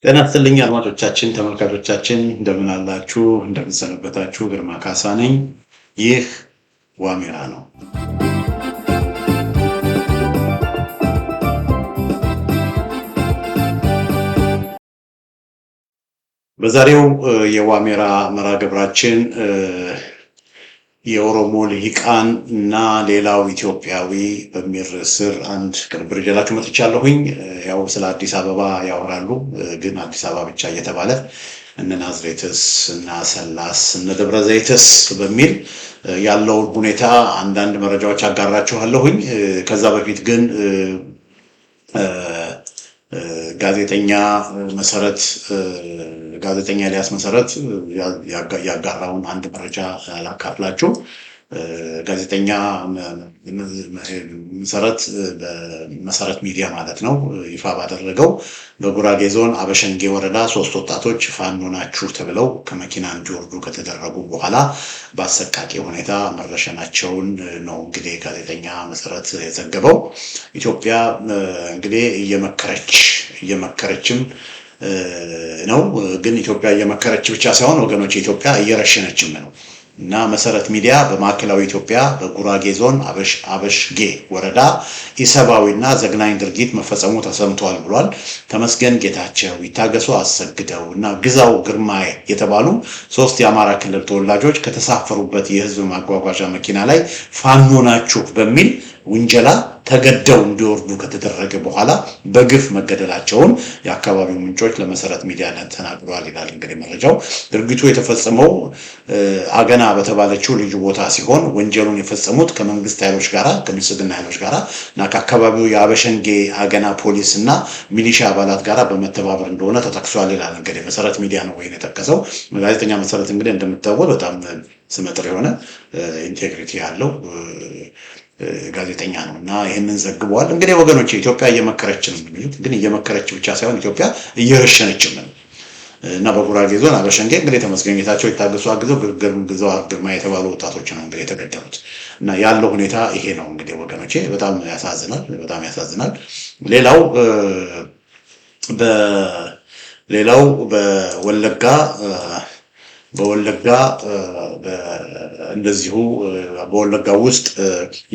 ጤና ይስጥልኝ አድማጮቻችን፣ ተመልካቾቻችን እንደምን አላችሁ? እንደምን ሰነበታችሁ? ግርማ ካሳ ነኝ። ይህ ዋሜራ ነው። በዛሬው የዋሜራ መርሃ ግብራችን የኦሮሞ ልሂቃን እና ሌላው ኢትዮጵያዊ በሚል ስር አንድ ቅንብር ይዤላችሁ መጥቻለሁኝ። ያው ስለ አዲስ አበባ ያወራሉ፣ ግን አዲስ አበባ ብቻ እየተባለ እነ ናዝሬትስ እና ሰላስ እነ ደብረ ዘይትስ በሚል ያለውን ሁኔታ አንዳንድ መረጃዎች አጋራችኋለሁኝ። ከዛ በፊት ግን ጋዜጠኛ ኤልያስ መሰረት ያጋራውን አንድ መረጃ ላካፍላችሁ። ጋዜጠኛ መሰረት ሚዲያ ማለት ነው ይፋ ባደረገው በጉራጌ ዞን አበሸንጌ ወረዳ 3 ወጣቶች ፋኖ ናችሁ ተብለው ከመኪና እንዲወርዱ ከተደረጉ በኋላ በአሰቃቂ ሁኔታ መረሸናቸውን ነው እንግዲህ ጋዜጠኛ መሰረት የዘገበው። ኢትዮጵያ እንግዲህ እየመከረችም ነው። ግን ኢትዮጵያ እየመከረች ብቻ ሳይሆን ወገኖች ኢትዮጵያ እየረሸነችም ነው። እና መሰረት ሚዲያ በማዕከላዊ ኢትዮጵያ በጉራጌ ዞን አበሽጌ ወረዳ ኢሰብአዊና ዘግናኝ ድርጊት መፈጸሙ ተሰምቷል ብሏል። ተመስገን ጌታቸው፣ ይታገሱ አሰግደው እና ግዛው ግርማዬ የተባሉ 3 የአማራ ክልል ተወላጆች ከተሳፈሩበት የህዝብ ማጓጓዣ መኪና ላይ ፋኖ ናችሁ በሚል ውንጀላ ተገደው እንዲወርዱ ከተደረገ በኋላ በግፍ መገደላቸውን የአካባቢው ምንጮች ለመሰረት ሚዲያ ተናግረዋል ይላል። እንግዲህ መረጃው ድርጊቱ የተፈጸመው አገና በተባለችው ልዩ ቦታ ሲሆን ወንጀሉን የፈጸሙት ከመንግስት ኃይሎች ጋራ ከብልጽግና ኃይሎች ጋራ እና ከአካባቢው የአበሸንጌ አገና ፖሊስ እና ሚሊሻ አባላት ጋራ በመተባበር እንደሆነ ተጠቅሷል ይላል። እንግዲህ መሰረት ሚዲያ ነው ወይ የጠቀሰው። ጋዜጠኛ መሰረት እንግዲህ እንደምታውቁት በጣም ስመጥር የሆነ ኢንቴግሪቲ ያለው ጋዜጠኛ ነው እና ይሄንን ዘግቧል። እንግዲህ ወገኖች ኢትዮጵያ እየመከረች ነው የሚሉት፣ ግን እየመከረች ብቻ ሳይሆን ኢትዮጵያ እየረሸነችም ነው እና በጉራጌ ዞን አበሸንጌ እንግዲህ ተመስገን ጌታቸው፣ ይታገሱ አግዘው ግዛው ግርማ የተባሉ ወጣቶች ነው እንግዲህ የተገደሉት እና ያለው ሁኔታ ይሄ ነው። እንግዲህ ወገኖቼ በጣም ያሳዝናል። ሌላው በወለጋ እንደዚሁ በወለጋ ውስጥ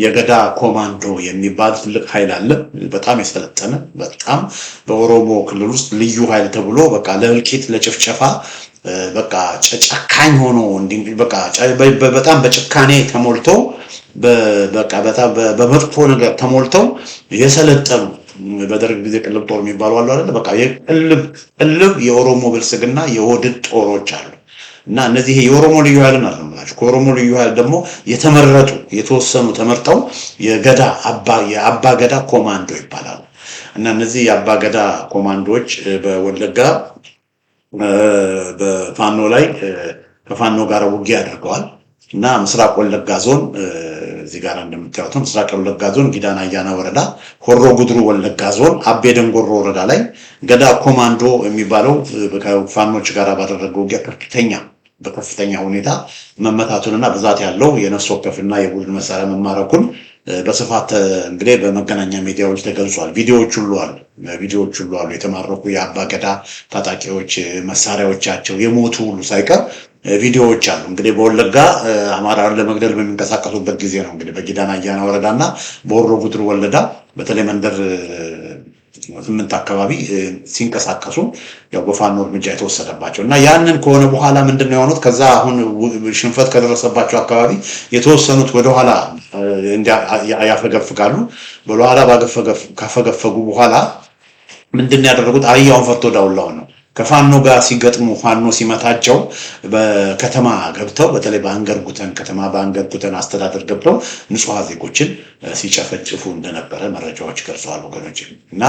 የገዳ ኮማንዶ የሚባል ትልቅ ኃይል አለ። በጣም የሰለጠነ በጣም በኦሮሞ ክልል ውስጥ ልዩ ኃይል ተብሎ በቃ ለእልቂት ለጭፍጨፋ በቃ ጨካኝ ሆኖ በቃ በጣም በጭካኔ ተሞልተው በቃ በጣም በመጥፎ ነገር ተሞልተው የሰለጠኑ በደርግ ጊዜ ቅልብ ጦር የሚባሉ አሉ አይደል? በቃ የቅልብ የኦሮሞ ብልጽግና የወድድ ጦሮች አሉ። እና እነዚህ የኦሮሞ ልዩ ኃይልን አለማች ከኦሮሞ ልዩ ኃይል ደግሞ የተወሰኑ ተመርጠው የአባ ገዳ ኮማንዶ ይባላሉ። እና እነዚህ የአባ ገዳ ኮማንዶዎች በወለጋ በፋኖ ላይ ከፋኖ ጋር ውጊያ አድርገዋል። እና ምስራቅ ወለጋ ዞን እዚህ ጋር እንደምታዩት ምስራቅ ወለጋ ዞን ጊዳና አያና ወረዳ፣ ሆሮ ጉድሩ ወለጋ ዞን አቤ ደንጎሮ ወረዳ ላይ ገዳ ኮማንዶ የሚባለው ከፋኖች ጋር ባደረገው ውጊያ በከፍተኛ ሁኔታ መመታቱንና ብዛት ያለው የነፍስ ወከፍና የቡድን መሳሪያ መማረኩን በስፋት እንግዲህ በመገናኛ ሚዲያዎች ተገልጿል። ቪዲዮዎች ሁሉ አሉ። የተማረኩ የአባ ገዳ ታጣቂዎች መሳሪያዎቻቸው የሞቱ ሁሉ ሳይቀር ቪዲዮዎች አሉ። እንግዲህ በወለጋ አማራን ለመግደል በሚንቀሳቀሱበት ጊዜ ነው እንግዲህ በጊዳና አያና ወረዳና በሆሮ ጉድሩ ወረዳ በተለይ መንደር 8 አካባቢ ሲንቀሳቀሱ ያው በፋኖ እርምጃ የተወሰደባቸው እና ያንን ከሆነ በኋላ ምንድነው የሆኑት? ከዛ አሁን ሽንፈት ከደረሰባቸው አካባቢ የተወሰኑት ወደኋላ ያፈገፍጋሉ። ወደኋላ ካፈገፈጉ በኋላ ምንድነው ያደረጉት? አህያውን ፈቶ ዳውላውን ነው። ከፋኖ ጋር ሲገጥሙ ፋኖ ሲመታቸው በከተማ ገብተው በተለይ በአንገር ጉተን አስተዳደር ገብተው ንጹሃን ዜጎችን ሲጨፈጭፉ እንደነበረ መረጃዎች ገልጸዋል ወገኖች። እና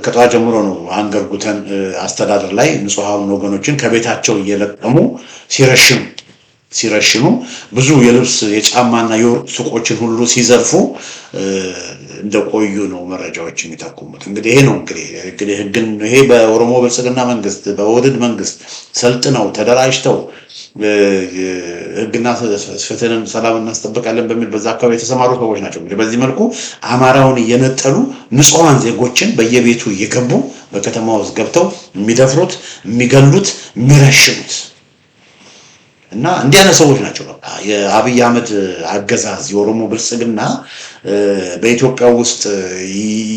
ከጠዋት ጀምሮ ነው አንገር ጉተን አስተዳደር ላይ ንጹሃን ወገኖችን ከቤታቸው እየለቀሙ ሲረሽኑ ብዙ የልብስ የጫማና የወርቅ ሱቆችን ሁሉ ሲዘርፉ እንደቆዩ ነው መረጃዎች የሚጠቁሙት። እንግዲህ ይሄ ነው እንግዲህ ግን ይሄ በኦሮሞ ብልጽግና መንግስት በኦህዴድ መንግስት ሰልጥነው ተደራጅተው ህግና ፍትህን ሰላም እናስጠብቃለን በሚል በዛ አካባቢ የተሰማሩ ሰዎች ናቸው። እንግዲህ በዚህ መልኩ አማራውን እየነጠሉ ንጹሃን ዜጎችን በየቤቱ እየገቡ በከተማ ውስጥ ገብተው የሚደፍሩት፣ የሚገሉት፣ የሚረሽኑት እና እንዲህ አይነት ሰዎች ናቸው። በቃ የአብይ አህመድ አገዛዝ የኦሮሞ ብልጽግና በኢትዮጵያ ውስጥ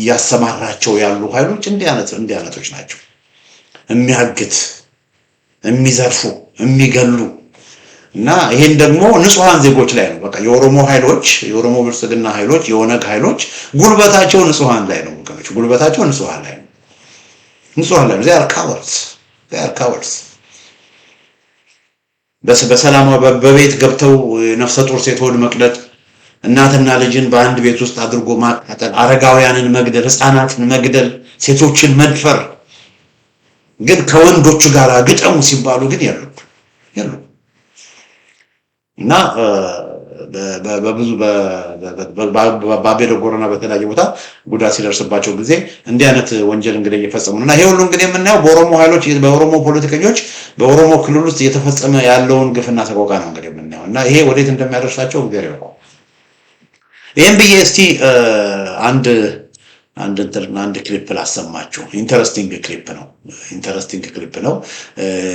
ያሰማራቸው ያሉ ኃይሎች እንዲህ አይነቶች ናቸው። የሚያግት፣ የሚዘርፉ፣ የሚገሉ እና ይሄን ደግሞ ንጹሃን ዜጎች ላይ ነው። በቃ የኦሮሞ ኃይሎች የኦሮሞ ብልጽግና ኃይሎች የኦነግ ኃይሎች ጉልበታቸው ንጹሃን ላይ ነው። ጉልበታቸው ንጹሃን ላይ ነው። they are cowards በሰላም በቤት ገብተው ነፍሰ ጡር ሴት ሆድ መቅደድ፣ እናትና ልጅን በአንድ ቤት ውስጥ አድርጎ ማቃጠል፣ አረጋውያንን መግደል፣ ህፃናትን መግደል፣ ሴቶችን መድፈር ግን ከወንዶቹ ጋር ግጠሙ ሲባሉ ግን የሉ እና በብዙ በአቤደጎርና በተለያየ ቦታ ጉዳት ሲደርስባቸው ጊዜ እንዲህ አይነት ወንጀል እንግዲህ እየፈጸሙ እና ይሄ ሁሉ እንግዲህ የምናየው በኦሮሞ ኃይሎች በኦሮሞ ፖለቲከኞች በኦሮሞ ክልል ውስጥ እየተፈጸመ ያለውን ግፍና ሰቆቃ ነው እንግዲህ የምናየው እና ይሄ ወዴት እንደሚያደርሳቸው እግዚአብሔር ያውቃል። ይሄን ብዬ እስቲ አንድ ክሊፕ ላሰማችሁ። ኢንተረስቲንግ ክሊፕ ነው።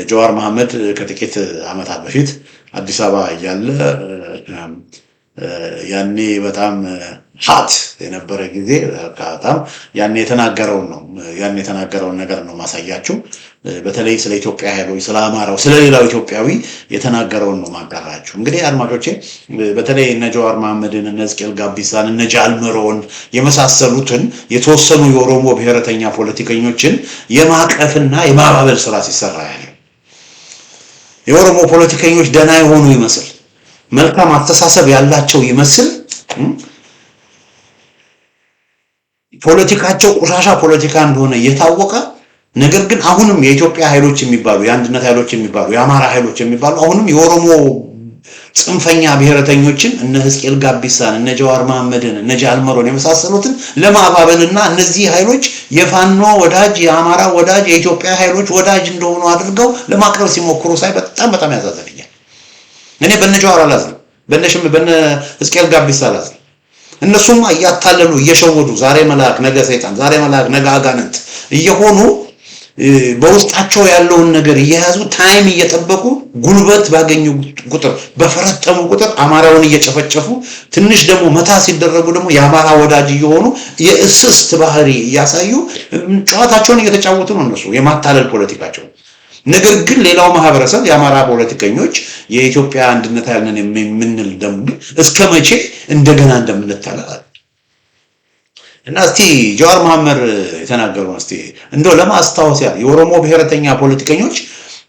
ጀዋር መሐመድ ከጥቂት ዓመታት በፊት አዲስ አበባ እያለ ያኔ በጣም ሀት የነበረ ጊዜ በጣም ያኔ የተናገረውን ነገር ነው ማሳያችሁ። በተለይ ስለ ኢትዮጵያ ኃይሎች፣ ስለ አማራው፣ ስለ ሌላው ኢትዮጵያዊ የተናገረውን ነው ማጋራችሁ። እንግዲህ አድማጮቼ በተለይ እነ ጀዋር መሐመድን፣ እነ ሕዝቅኤል ጋቢሳን፣ እነ ጃልመሮን የመሳሰሉትን የተወሰኑ የኦሮሞ ብሔረተኛ ፖለቲከኞችን የማቀፍና የማባበል ስራ ሲሰራ ያለ የኦሮሞ ፖለቲከኞች ደህና የሆኑ ይመስል መልካም አስተሳሰብ ያላቸው ይመስል ፖለቲካቸው ቆሻሻ ፖለቲካ እንደሆነ እየታወቀ ነገር ግን አሁንም የኢትዮጵያ ኃይሎች የሚባሉ የአንድነት ኃይሎች የሚባሉ የአማራ ኃይሎች የሚባሉ አሁንም የኦሮሞ ጽንፈኛ ብሔረተኞችን እነ ሕዝቅኤል ጋቢሳን እነ ጀዋር መሐመድን እነ ጃልመሮን የመሳሰሉትን ለማባበልና እነዚህ ኃይሎች የፋኖ ወዳጅ የአማራ ወዳጅ የኢትዮጵያ ኃይሎች ወዳጅ እንደሆኑ አድርገው ለማቅረብ ሲሞክሩ ሳይ በጣም ያሳዝነኛል። እኔ በነ ጀዋር አላዝንም፣ በነ ሕዝቅኤል ጋቢሳ አላዝንም። እነሱማ እያታለሉ እየሸወዱ ዛሬ መልአክ ነገ ሰይጣን ዛሬ መልአክ ነገ አጋንንት እየሆኑ በውስጣቸው ያለውን ነገር እየያዙ ታይም እየጠበቁ ጉልበት ባገኙ ቁጥር በፈረጠሙ ቁጥር አማራውን እየጨፈጨፉ ትንሽ ደግሞ መታ ሲደረጉ ደግሞ የአማራ ወዳጅ እየሆኑ የእስስት ባህሪ እያሳዩ ጨዋታቸውን እየተጫወቱ ነው እነሱ የማታለል ፖለቲካቸው። ነገር ግን ሌላው ማህበረሰብ የአማራ ፖለቲከኞች የኢትዮጵያ አንድነት ያለን የምንል ደግሞ እስከ መቼ እንደገና እንደምንታለል እና እስቲ ጀዋር መሐመድ የተናገረውን እስቲ እንደው ለማስታወስ ያህል የኦሮሞ ብሔረተኛ ፖለቲከኞች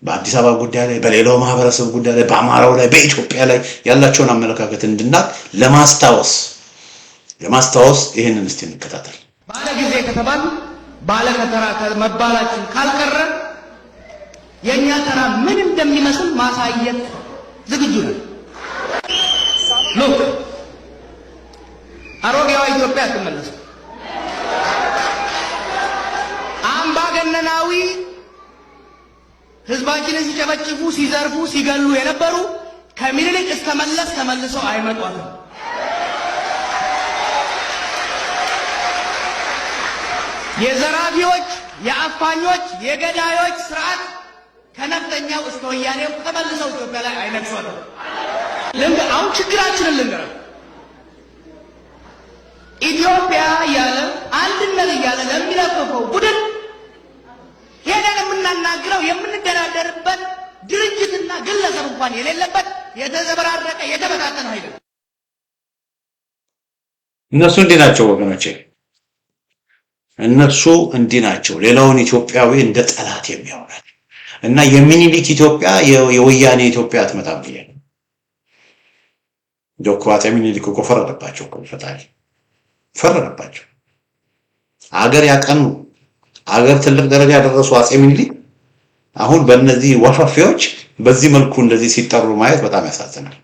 በአዲስ አበባ ጉዳይ ላይ በሌላው ማህበረሰብ ጉዳይ ላይ በአማራው ላይ በኢትዮጵያ ላይ ያላቸውን አመለካከት እንድናቅ ለማስታወስ ይሄንን እስቲ እንከታተል። ባለ ጊዜ ከተባል ባለ ከተራ መባላችን ካልቀረ የኛ ተራ ምን እንደሚመስል ማሳየት ዝግጁ ነን። ሉክ አሮጌዋ ኢትዮጵያ ትመለስ። አምባገነናዊ ህዝባችንን ሲጨፈጭፉ፣ ሲዘርፉ፣ ሲገሉ የነበሩ ከምኒልክ እስከ መለስ ተመልሰው አይመጧትም። የዘራፊዎች፣ የአፋኞች፣ የገዳዮች ስርዓት ከነፍጠኛው እስከ ወያኔው ተመልሰው ኢትዮጵያ ላይ አይነግሷትም። አሁን ችግራችንን ልንገረው። ኢትዮጵያ እያለ አንድነት እያለ ለሚለፍፈው ቡድን ሄደን የምናናግረው የምንደራደርበት ድርጅትና ግለሰብ እንኳን የሌለበት የተዘበራረቀ የተበታተነ ኃይል እነሱ እንዲህ ናቸው ወገኖቼ፣ እነሱ እንዲህ ናቸው። ሌላውን ኢትዮጵያዊ እንደ ጠላት የሚያወራል እና የሚኒሊክ ኢትዮጵያ የወያኔ ኢትዮጵያ አትመጣም ብዬ ነው። ዶክተር ሚኒሊክ እኮ ፈረደባቸው እኮ ፈጣሪ ፈረደባቸው። አገር ያቀኑ አገር ትልቅ ደረጃ ያደረሱ አጼ ሚኒሊክ አሁን በእነዚህ ወፈፌዎች በዚህ መልኩ እንደዚህ ሲጠሩ ማየት በጣም ያሳዝናል።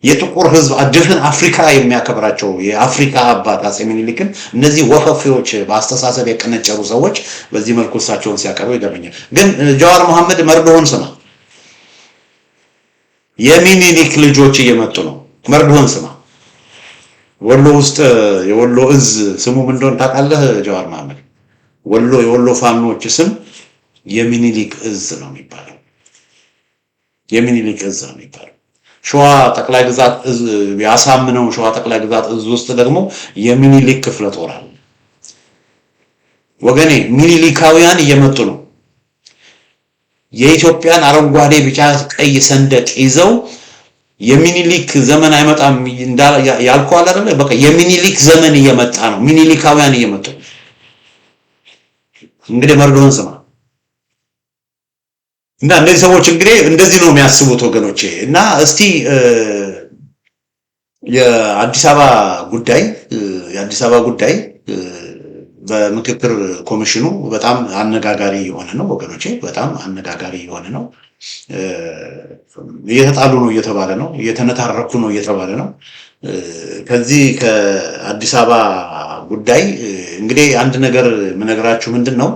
የጥቁር ህዝብ ድፍን አፍሪካ የሚያከብራቸው የአፍሪካ አባት አፄ ምኒልክን እነዚህ ወፈፊዎች በአስተሳሰብ የቀነጨሩ ሰዎች በዚህ መልኩ እሳቸውን ሲያቀርቡ ይገርመኛል። ግን ጀዋር መሐመድ መርዶውን ስማ፣ የሚኒሊክ ልጆች እየመጡ ነው። መርዶውን ስማ። ወሎ ውስጥ የወሎ እዝ ስሙ ምን እንደሆነ ታውቃለህ ጀዋር መሐመድ? ወሎ የወሎ ፋኖች ስም የሚኒሊክ እዝ ነው የሚባለው። የሚኒሊክ እዝ ነው የሚባለው። ሸዋ ጠቅላይ ግዛት እዝ ያሳምነው ሸዋ ጠቅላይ ግዛት እዝ ውስጥ ደግሞ የሚኒሊክ ክፍለ ጦር አለ። ወገኔ ሚኒሊካውያን እየመጡ ነው። የኢትዮጵያን አረንጓዴ ቢጫ ቀይ ሰንደቅ ይዘው የሚኒሊክ ዘመን አይመጣም ያልከው አለ አይደል? በቃ የሚኒሊክ ዘመን እየመጣ ነው። ሚኒሊካውያን እየመጡ ነው። እንግዲህ መርዶን ስማ። እና እነዚህ ሰዎች እንግዲህ እንደዚህ ነው የሚያስቡት ወገኖቼ። እና እስቲ የአዲስ አበባ ጉዳይ በምክክር ኮሚሽኑ በጣም አነጋጋሪ የሆነ ነው ወገኖቼ፣ በጣም አነጋጋሪ የሆነ ነው። እየተጣሉ ነው እየተባለ ነው፣ እየተነታረኩ ነው እየተባለ ነው። ከዚህ ከአዲስ አበባ ጉዳይ እንግዲህ አንድ ነገር የምነግራችሁ ምንድን ነው፣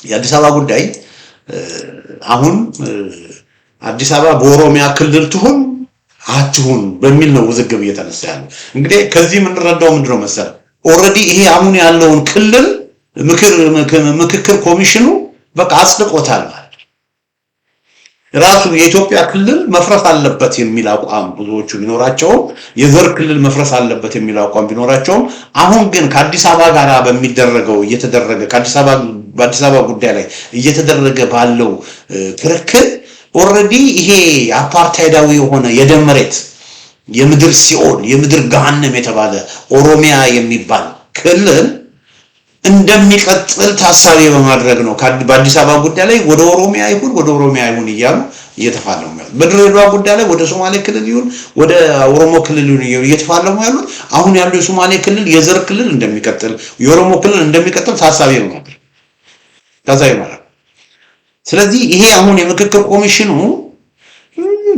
የአዲስ አበባ ጉዳይ አሁን አዲስ አበባ በኦሮሚያ ክልል ትሁን አትሁን በሚል ነው ውዝግብ እየተነሳ ያለው። እንግዲህ ከዚህ የምንረዳው ምንድነው መሰለህ፣ ኦልሬዲ ይሄ አሁን ያለውን ክልል ምክክር ኮሚሽኑ በቃ አጽድቆታል ማለት ራሱ የኢትዮጵያ ክልል መፍረስ አለበት የሚል አቋም ብዙዎቹ ቢኖራቸውም፣ የዘር ክልል መፍረስ አለበት የሚል አቋም ቢኖራቸውም፣ አሁን ግን ከአዲስ አበባ ጋር በሚደረገው እየተደረገ በአዲስ አበባ ጉዳይ ላይ እየተደረገ ባለው ክርክር ኦልሬዲ ይሄ አፓርታይዳዊ የሆነ የደም መሬት የምድር ሲኦል የምድር ገሃነም የተባለ ኦሮሚያ የሚባል ክልል እንደሚቀጥል ታሳቢ በማድረግ ነው በአዲስ አበባ ጉዳይ ላይ ወደ ኦሮሚያ ይሁን እያሉ እየተፋለሙ ያሉት። በድሬዳዋ ጉዳይ ላይ ወደ ሶማሌ ክልል ይሁን ወደ ኦሮሞ ክልል ይሁን እየተፋለሙ ያሉት። አሁን ያለው የሶማሌ ክልል የዘር ክልል እንደሚቀጥል፣ የኦሮሞ ክልል እንደሚቀጥል ታሳቢ በማድረግ ማለት። ስለዚህ ይሄ አሁን የምክክር ኮሚሽኑ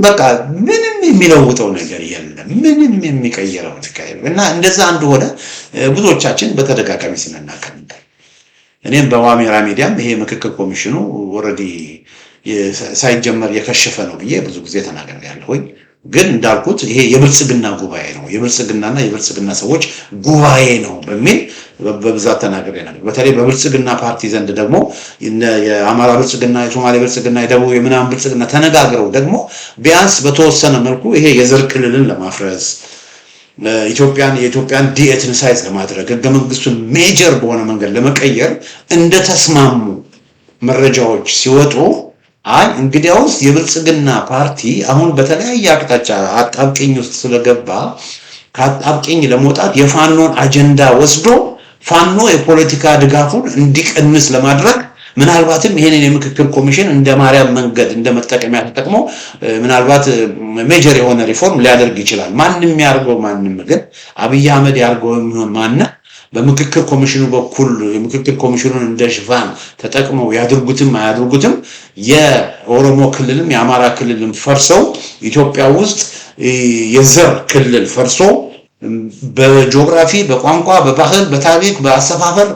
በቃ ምንም የሚለውጠው ነገር የለም፣ ምንም የሚቀየረው ነገር የለም። እና እንደዛ እንደሆነ ብዙዎቻችን በተደጋጋሚ ስንናገር ነበር። እኔም በዋሜራ ሚዲያም ይሄ ምክክር ኮሚሽኑ ኦልሬዲ ሳይጀመር የከሸፈ ነው ብዬ ብዙ ጊዜ ተናግሬያለሁ። ግን እንዳልኩት ይሄ የብልጽግና ጉባኤ ነው፣ የብልጽግናና የብልጽግና ሰዎች ጉባኤ ነው በሚል በብዛት ተናግሬ ነበር። በተለይ በብልጽግና ፓርቲ ዘንድ ደግሞ የአማራ ብልጽግና፣ የሶማሌ ብልጽግና፣ የደቡብ የምናምን ብልጽግና ተነጋግረው ደግሞ ቢያንስ በተወሰነ መልኩ ይሄ የዘር ክልልን ለማፍረስ የኢትዮጵያን ዲኤትኒሳይዝ ለማድረግ ህገ መንግስቱን ሜጀር በሆነ መንገድ ለመቀየር እንደተስማሙ መረጃዎች ሲወጡ እንግዲያውስ የብልጽግና ፓርቲ አሁን በተለያየ አቅጣጫ አጣብቂኝ ውስጥ ስለገባ ከአጣብቂኝ ለመውጣት የፋኖን አጀንዳ ወስዶ ፋኖ የፖለቲካ ድጋፉን እንዲቀንስ ለማድረግ ምናልባትም ይሄንን የምክክር ኮሚሽን እንደ ማርያም መንገድ እንደ መጠቀሚያ ተጠቅሞ ምናልባት ሜጀር የሆነ ሪፎርም ሊያደርግ ይችላል። ማንም ያርገው ማንም፣ ግን አብይ አህመድ ያርገው የሚሆን ማን በምክክር ኮሚሽኑ በኩል የምክክር ኮሚሽኑን እንደ ሽፋን ተጠቅመው ያድርጉትም አያድርጉትም የኦሮሞ ክልልም የአማራ ክልልም ፈርሰው ኢትዮጵያ ውስጥ የዘር ክልል ፈርሶ በጂኦግራፊ በቋንቋ በባህል በታሪክ በአሰፋፈር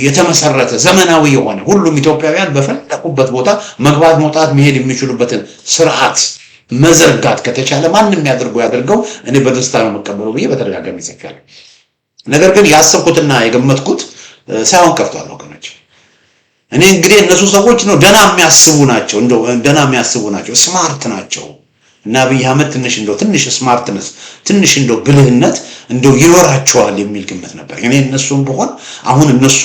የተመሰረተ ዘመናዊ የሆነ ሁሉም ኢትዮጵያውያን በፈለቁበት ቦታ መግባት መውጣት መሄድ የሚችሉበትን ስርዓት መዘርጋት ከተቻለ ማንም ያድርገው እኔ በደስታ ነው መቀበለው ብዬ በተደጋጋሚ ጽፌያለሁ። ነገር ግን ያሰብኩትና የገመትኩት ሳይሆን ቀርቷል ወገኖች። እኔ እንግዲህ እነሱ ሰዎች ነው ደና የሚያስቡ ናቸው፣ ስማርት ናቸው። እና አብይ አህመድ ትንሽ ስማርትነስ ትንሽ ብልህነት ይኖራቸዋል የሚል ግምት ነበር። እኔ እነሱም በሆን አሁን እነሱ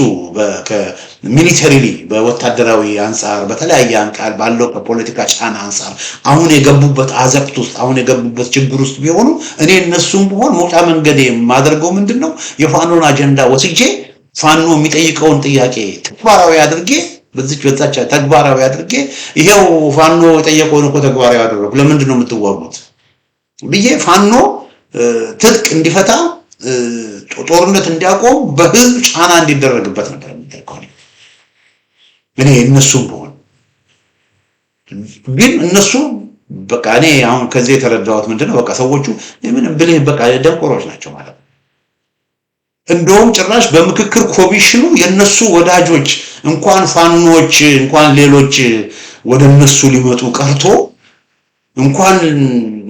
ሚሊተሪሊ በወታደራዊ አንፃር በተለያየ አንቃል ባለው ከፖለቲካ ጫና አንፃር አሁን የገቡበት አዘቅት ውስጥ አሁን የገቡበት ችግር ውስጥ ቢሆኑ እኔ እነሱም በሆን መውጫ መንገድ የማደርገው ምንድነው የፋኖን አጀንዳ ወስጄ ፋኖ የሚጠይቀውን ጥያቄ ተግባራዊ አድርጌ በዛች ተግባራዊ አድርጌ ይሄው ፋኖ የጠየቀውን እኮ ተግባራዊ አደረኩ ለምንድን ነው የምትዋጉት ብዬ ፋኖ ትጥቅ እንዲፈታ ጦርነት እንዲያቆም በህዝብ ጫና እንዲደረግበት ነበር የሚጠይቀው። እኔ እነሱም በሆን ግን እነሱ በቃ እኔ አሁን ከዚህ የተረዳሁት ምንድነው በቃ ሰዎቹ ምን ብልህ በቃ ደንቆሮች ናቸው ማለት ነው። እንደውም ጭራሽ በምክክር ኮሚሽኑ የነሱ ወዳጆች እንኳን ፋኖች እንኳን ሌሎች ወደ እነሱ ሊመጡ ቀርቶ እንኳን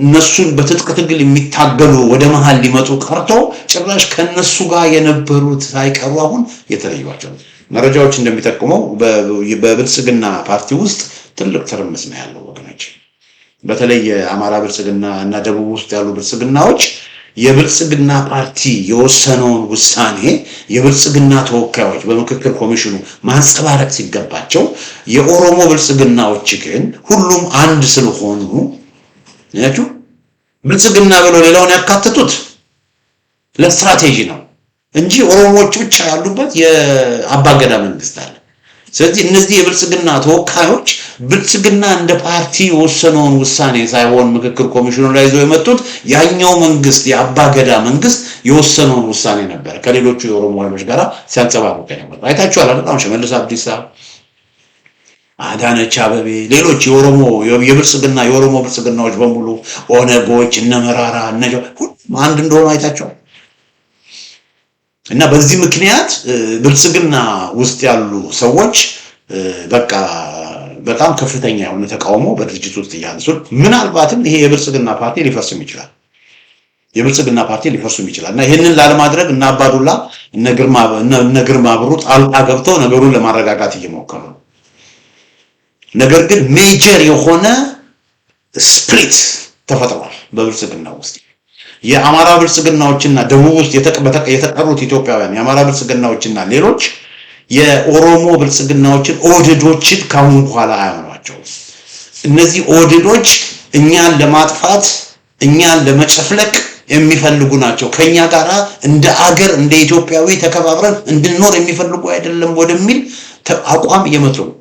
እነሱን በትጥቅ ትግል የሚታገሉ ወደ መሃል ሊመጡ ቀርቶ ጭራሽ ከነሱ ጋር የነበሩት ሳይቀሩ አሁን የተለዩዋቸው መረጃዎች እንደሚጠቁመው በብልጽግና ፓርቲ ውስጥ ትልቅ ትርምስ ነው ያለው ወገኖች። በተለይ የአማራ ብልጽግና እና ደቡብ ውስጥ ያሉ ብልጽግናዎች የብልጽግና ፓርቲ የወሰነውን ውሳኔ የብልጽግና ተወካዮች በምክክር ኮሚሽኑ ማንጸባረቅ ሲገባቸው የኦሮሞ ብልጽግናዎች ግን ሁሉም አንድ ስለሆኑ ያችሁ ብልጽግና ብሎ ሌላውን ያካተቱት ለስትራቴጂ ነው እንጂ ኦሮሞዎች ብቻ ያሉበት የአባገዳ መንግስት አለ። ስለዚህ እነዚህ የብልጽግና ተወካዮች ብልጽግና እንደ ፓርቲ የወሰነውን ውሳኔ ሳይሆን ምክክር ኮሚሽኑ ላይ ይዘው የመጡት ያኛው መንግስት የአባገዳ መንግስት የወሰነውን ውሳኔ ነበር ከሌሎቹ የኦሮሞ ኃይሎች ጋር ሲያንጸባርቁ ነበር። አይታችኋል አይደል? አሁን ሽመልስ አብዲሳ፣ አዳነች አበቤ፣ ሌሎች የኦሮሞ ብልጽግናዎች በሙሉ ኦነጎች፣ እነ መራራ ሁሉም አንድ እንደሆኑ አይታችኋል። እና በዚህ ምክንያት ብልጽግና ውስጥ ያሉ ሰዎች በቃ በጣም ከፍተኛ የሆነ ተቃውሞ በድርጅት ውስጥ ያነሱ ምናልባትም ይሄ የብልጽግና ፓርቲ ሊፈርስም ይችላል እና ይሄንን ላለማድረግ እና አባዱላ እነ ግርማ ብሩ ጣልቃ ገብተው ነገሩን ለማረጋጋት እየሞከሩ ነው። ነገር ግን ሜጀር የሆነ ስፕሊት ተፈጥሯል በብልጽግና ውስጥ። የአማራ ብልጽግናዎችና ደቡብ ውስጥ የተቀሩት ኢትዮጵያውያን የአማራ ብልጽግናዎችና ሌሎች የኦሮሞ ብልጽግናዎችን ኦህዴዶችን ካሁን በኋላ አያምኗቸው። እነዚህ ኦህዴዶች እኛን ለማጥፋት እኛን ለመጨፍለቅ የሚፈልጉ ናቸው። ከኛ ጋር እንደ አገር እንደ ኢትዮጵያዊ ተከባብረን እንድንኖር የሚፈልጉ አይደለም ወደሚል አቋም እየመጡ ነው።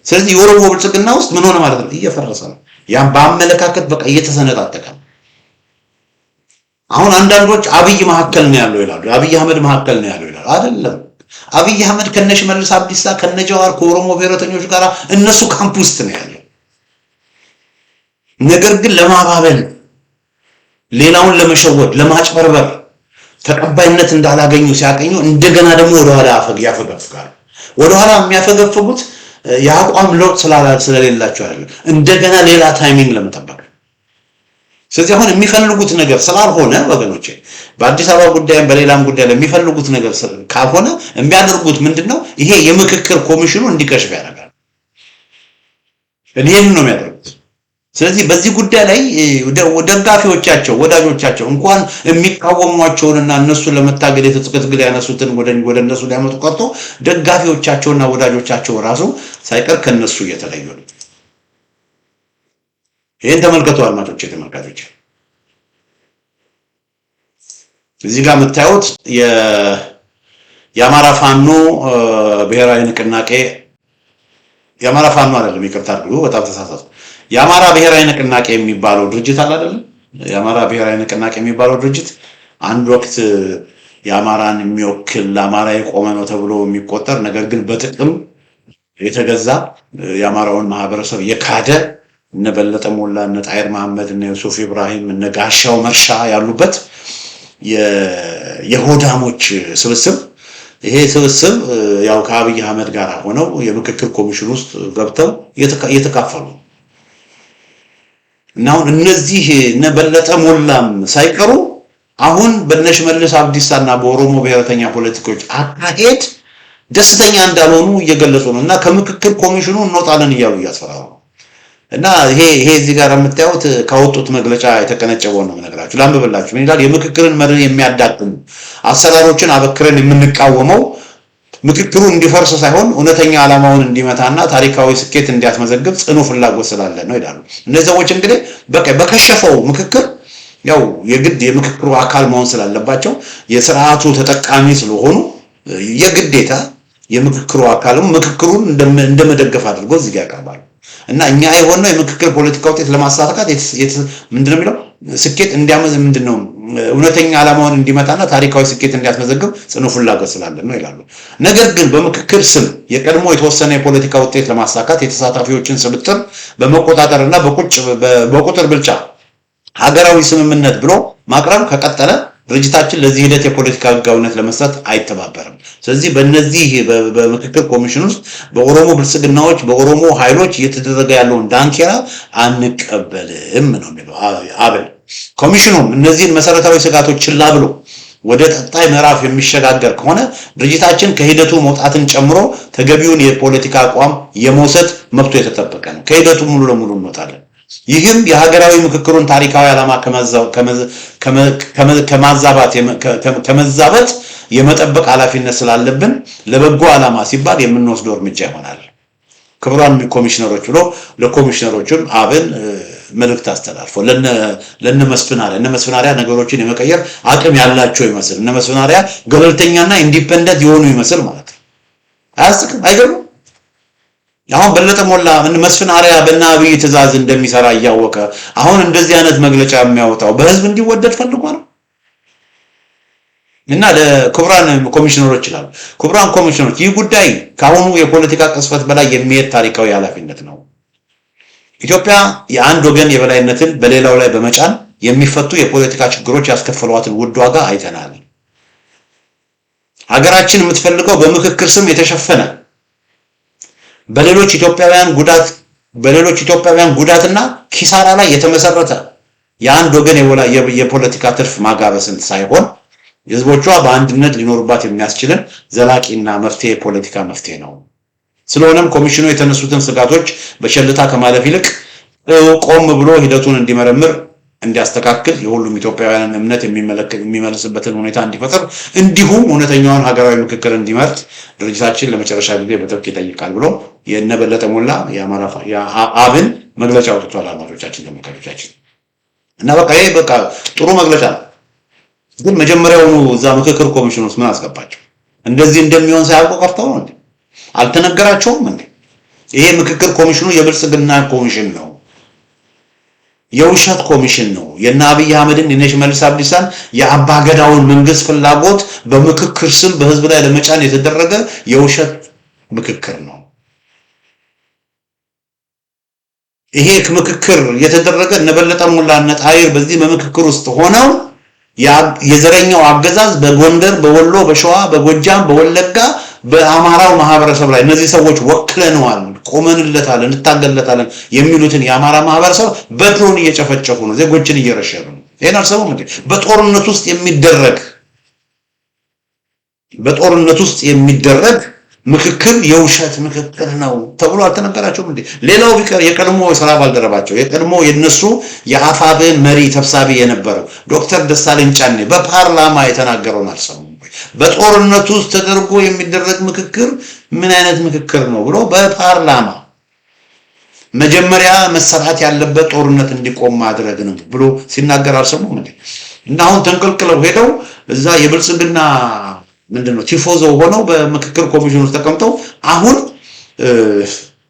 ስለዚህ የኦሮሞ ብልጽግና ውስጥ ምን ሆነ ማለት ነው? እየፈረሰ ነው። ያን በአመለካከት በቃ እየተሰነጣጠቀ ነው። አሁን አንዳንዶች አብይ መካከል ነው ያለው ይላሉ። አብይ አህመድ መካከል ነው ያለው ይላሉ። አይደለም። አብይ አህመድ ከነሽመልስ አብዲሳ ከነጃዋር ከኦሮሞ ብሔረተኞች ጋር እነሱ ካምፕ ውስጥ ነው ያለው። ነገር ግን ለማባበል ሌላውን ለመሸወድ ለማጭበርበር ተቀባይነት እንዳላገኙ ሲያገኙ እንደገና ደግሞ ወደኋላ ያፈገፍጋሉ። ወደኋላ የሚያፈገፍጉት የአቋም ለውጥ ስለሌላቸው አይደለም፣ እንደገና ሌላ ታይሚንግ ለመጠበቅ። ስለዚህ አሁን የሚፈልጉት ነገር ስላልሆነ ወገኖቼ በአዲስ አበባ ጉዳይም በሌላም ጉዳይ ለሚፈልጉት ነገር ካልሆነ የሚያደርጉት ምንድነው? ይሄ የምክክር ኮሚሽኑ እንዲከሽፍ ያደርጋል። ይሄን ነው የሚያደርጉት። ስለዚህ በዚህ ጉዳይ ላይ ደጋፊዎቻቸው ወዳጆቻቸው እንኳን የሚቃወሟቸውንና እነሱን ለመታገል የተጽቅጥግል ያነሱትን ወደ እነሱ ሊያመጡ ቀርቶ ደጋፊዎቻቸውና ወዳጆቻቸው ራሱ ሳይቀር ከነሱ እየተለዩ ነው። ይሄን ተመልከቱ አድማጮቼ፣ ተመልካቾች። እዚህ ጋር የምታዩት የአማራ ፋኖ ብሔራዊ ንቅናቄ የአማራ ፋኖ አይደለም፣ ይቅርታ አድርጉ፣ በጣም ተሳሳትኩ። የአማራ ብሔራዊ ንቅናቄ የሚባለው ድርጅት አለ አይደል? የአማራ ብሔራዊ ንቅናቄ የሚባለው ድርጅት አንድ ወቅት የአማራን የሚወክል ለአማራ የቆመ ነው ተብሎ የሚቆጠር ነገር ግን በጥቅም የተገዛ የአማራውን ማህበረሰብ የካደ እነ በለጠ ሞላ እነ ጣይር መሐመድ እነ ዩሱፍ ኢብራሂም እነ ጋሻው መርሻ ያሉበት የሆዳሞች ስብስብ። ይሄ ስብስብ ያው ከአብይ አህመድ ጋር ሆነው የምክክር ኮሚሽን ውስጥ ገብተው እየተካፈሉ እና አሁን እነዚህ እነ በለጠ ሞላም ሳይቀሩ አሁን በሽመልስ አብዲሳና በኦሮሞ ብሔረተኛ ፖለቲኮች አካሄድ ደስተኛ እንዳልሆኑ እየገለጹ ነው እና ከምክክር ኮሚሽኑ እንወጣለን እያሉ እያስፈራሩ ነው። እና ይሄ እዚህ ጋር የምታዩት ካወጡት መግለጫ የተቀነጨበው ነው የምነግራችሁ። ላንብብላችሁ። ምን ይላል? የምክክርን መርህ የሚያዳክሙ አሰራሮችን አበክረን የምንቃወመው ምክክሩ እንዲፈርስ ሳይሆን እውነተኛ ዓላማውን እንዲመታና ታሪካዊ ስኬት እንዲያስመዘግብ ጽኑ ፍላጎት ስላለ ነው ይላሉ። እነዚህ ሰዎች እንግዲህ በከሸፈው ምክክር ያው የግድ የምክክሩ አካል መሆን ስላለባቸው የሥርዓቱ ተጠቃሚ ስለሆኑ የግዴታ የምክክሩ አካልም ምክክሩን እንደመደገፍ አድርጎ እዚህ ጋር ያቀርባሉ። እና እኛ የሆነው የምክክር ፖለቲካ ውጤት ለማሳካት ምንድነው የሚለው ስኬት እንዲያመዝ ምንድነው እውነተኛ ዓላማውን እንዲመታና ታሪካዊ ስኬት እንዲያስመዘግብ ጽኑ ፍላጎት ስላለን ነው ይላሉ። ነገር ግን በምክክር ስም የቀድሞ የተወሰነ የፖለቲካ ውጤት ለማሳካት የተሳታፊዎችን ስብጥር በመቆጣጠርና በቁጥር ብልጫ ሀገራዊ ስምምነት ብሎ ማቅረብ ከቀጠለ ድርጅታችን ለዚህ ሂደት የፖለቲካ ህጋዊነት ለመስጠት አይተባበርም። ስለዚህ በእነዚህ በምክክር ኮሚሽን ውስጥ በኦሮሞ ብልጽግናዎች በኦሮሞ ኃይሎች እየተደረገ ያለውን ዳንኪራ አንቀበልም ነው የሚለው አብን። ኮሚሽኑም እነዚህን መሰረታዊ ስጋቶች ችላ ብሎ ወደ ቀጣይ ምዕራፍ የሚሸጋገር ከሆነ ድርጅታችን ከሂደቱ መውጣትን ጨምሮ ተገቢውን የፖለቲካ አቋም የመውሰድ መብቱ የተጠበቀ ነው። ከሂደቱ ሙሉ ለሙሉ እንወጣለን። ይህም የሀገራዊ ምክክሩን ታሪካዊ ዓላማ ከመዛባት የመጠበቅ ኃላፊነት ስላለብን ለበጎ ዓላማ ሲባል የምንወስደው እርምጃ ይሆናል። ክቡራን ኮሚሽነሮች ብሎ ለኮሚሽነሮቹም አብን መልእክት አስተላልፎ ለነ መስፍናሪያ ነገሮችን የመቀየር አቅም ያላቸው ይመስል እነ መስፍናሪያ ገለልተኛና ኢንዲፔንደንት የሆኑ ይመስል ማለት ነው። አያስቅም? አይገርምም? አሁን በለጠ ሞላ መስፍናሪያ በአብይ ትዕዛዝ እንደሚሰራ እያወቀ አሁን እንደዚህ አይነት መግለጫ የሚያወጣው በህዝብ እንዲወደድ ፈልጎ ነው። እና ለክቡራን ኮሚሽነሮች ይላል ክቡራን ኮሚሽነሮች ይህ ጉዳይ ከአሁኑ የፖለቲካ ቅስፈት በላይ የሚሄድ ታሪካዊ ኃላፊነት ነው። ኢትዮጵያ የአንድ ወገን የበላይነትን በሌላው ላይ በመጫን የሚፈቱ የፖለቲካ ችግሮች ያስከፈሏትን ውድ ዋጋ አይተናል። ሀገራችን የምትፈልገው በምክክር ስም የተሸፈነ በሌሎች ኢትዮጵያውያን ጉዳትና ኪሳራ ላይ የተመሰረተ የአንድ ወገን የፖለቲካ ትርፍ ማጋበስን ሳይሆን ህዝቦቿ በአንድነት ሊኖሩባት የሚያስችልን ዘላቂና የፖለቲካ መፍትሄ ነው። ስለሆነም ኮሚሽኑ የተነሱትን ስጋቶች በቸልታ ከማለፍ ይልቅ ቆም ብሎ ሂደቱን እንዲመረምር እንዲያስተካክል የሁሉም ኢትዮጵያውያን እምነት የሚመልስበትን ሁኔታ እንዲፈጥር እንዲሁም እውነተኛውን ሀገራዊ ምክክር እንዲመርጥ ድርጅታችን ለመጨረሻ ጊዜ በጥብቅ ይጠይቃል ብሎ የነበለጠ ሞላ አብን መግለጫ አውጥቷል። አድማጮቻችን ተመልካቾቻችን እና ይሄ ጥሩ መግለጫ ነው። ግን መጀመሪያውኑ እዛ ምክክር ኮሚሽን ውስጥ ምን አስገባቸው? እንደዚህ እንደሚሆን ሳያውቁ ቀርተው ነው እንዴ? አልተነገራቸውም እንዴ? ይሄ ምክክር ኮሚሽኑ የብልጽግና ኮሚሽን ነው፣ የውሸት ኮሚሽን ነው። የነ አብይ አህመድን የነ ሽመልስ አብዲሳን የአባገዳውን መንግስት ፍላጎት በምክክር ስም በህዝብ ላይ ለመጫን የተደረገ የውሸት ምክክር ነው። ይሄ ምክክር የተደረገ ነበለጠ ሞላና ጣይር በዚህ በምክክር ውስጥ ሆነው የዘረኛው አገዛዝ በጎንደር፣ በወሎ፣ በሸዋ፣ በጎጃም፣ በወለጋ በአማራው ማህበረሰብ ላይ እነዚህ ሰዎች ወክለነዋል፣ ቆመንለታል፣ እንታገለታለን የሚሉትን የአማራ ማህበረሰብ በድሮን እየጨፈጨፉ ነው፣ ዜጎችን እየረሸኑ ነው። ይሄን አልሰሙም እንዴ? በጦርነት ውስጥ የሚደረግ ምክክር የውሸት ምክክር ነው ተብሎ አልተነገራቸውም እንዴ? ሌላው ቢቀር የቀድሞ የሥራ ባልደረባቸው የቀድሞ የነሱ የአፋብን መሪ ተብሳቢ የነበረው ዶክተር ደሳለኝ ጫኔ በፓርላማ የተናገረውን አልሰሙም? በጦርነት ውስጥ ተደርጎ የሚደረግ ምክክር ምን አይነት ምክክር ነው ብሎ በፓርላማ መጀመሪያ መሰራት ያለበት ጦርነት እንዲቆም ማድረግ ነው ብሎ ሲናገር አልሰሙም እንዴ? እና አሁን ተንቀልቅለው ሄደው እዛ የብልጽግና ምንድነው ቲፎዞ ሆነው በምክክር ኮሚሽን ውስጥ ተቀምጠው አሁን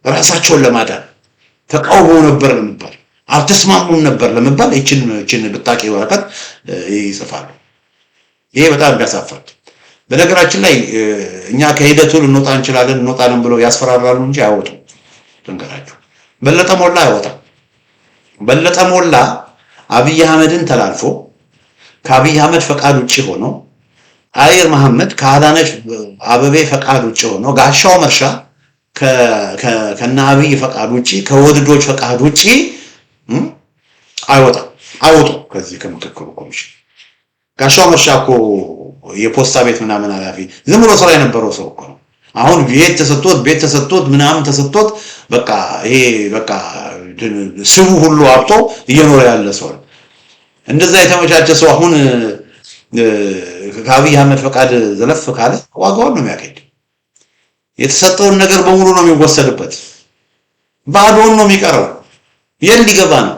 ራሳቸውን ለማዳን ተቃውመው ነበር ለመባል አልተስማሙም ነበር ለመባል እቺን ብታቂ ወረቀት ይጽፋሉ። ይሄ በጣም ያሳፍራል። በነገራችን ላይ እኛ ከሂደቱ ልንወጣ እንወጣለን ብለው ያስፈራራሉ እንጂ አይወጡም። ተንገራችሁ በለጠ ሞላ አይወጣም። በለጠ ሞላ አብይ አህመድን ተላልፎ ከአብይ አህመድ ፈቃድ ውጪ ሆኖ ጣይር መሐመድ ከአዳነች አበቤ ፈቃድ ውጪ ሆኖ ጋሻው መርሻ ከነ አብይ ፈቃድ ውጪ ከወድዶች ፈቃድ ውጪ አይወጣም ከዚህ ከምክክሩ ኮሚሽን። ጋሻው መርሻ እኮ የፖስታ ቤት ምናምን ኃላፊ ዝም ብሎ ስራ የነበረው ሰው እኮ ነው። አሁን ቤት ተሰጥቶት ምናምን ተሰጥቶት ይሄ ስሙ ሁሉ አብጦ እየኖረ ያለ ሰው ነው። እንደዛ የተመቻቸ ሰው አሁን ከአብይ አህመድ ፈቃድ ዘለፍ ካለ ዋጋውን ነው የሚያገኝ። የተሰጠውን ነገር በሙሉ ነው የሚወሰድበት፣ ባዶውን ነው የሚቀረው። የት ሊገባ ነው?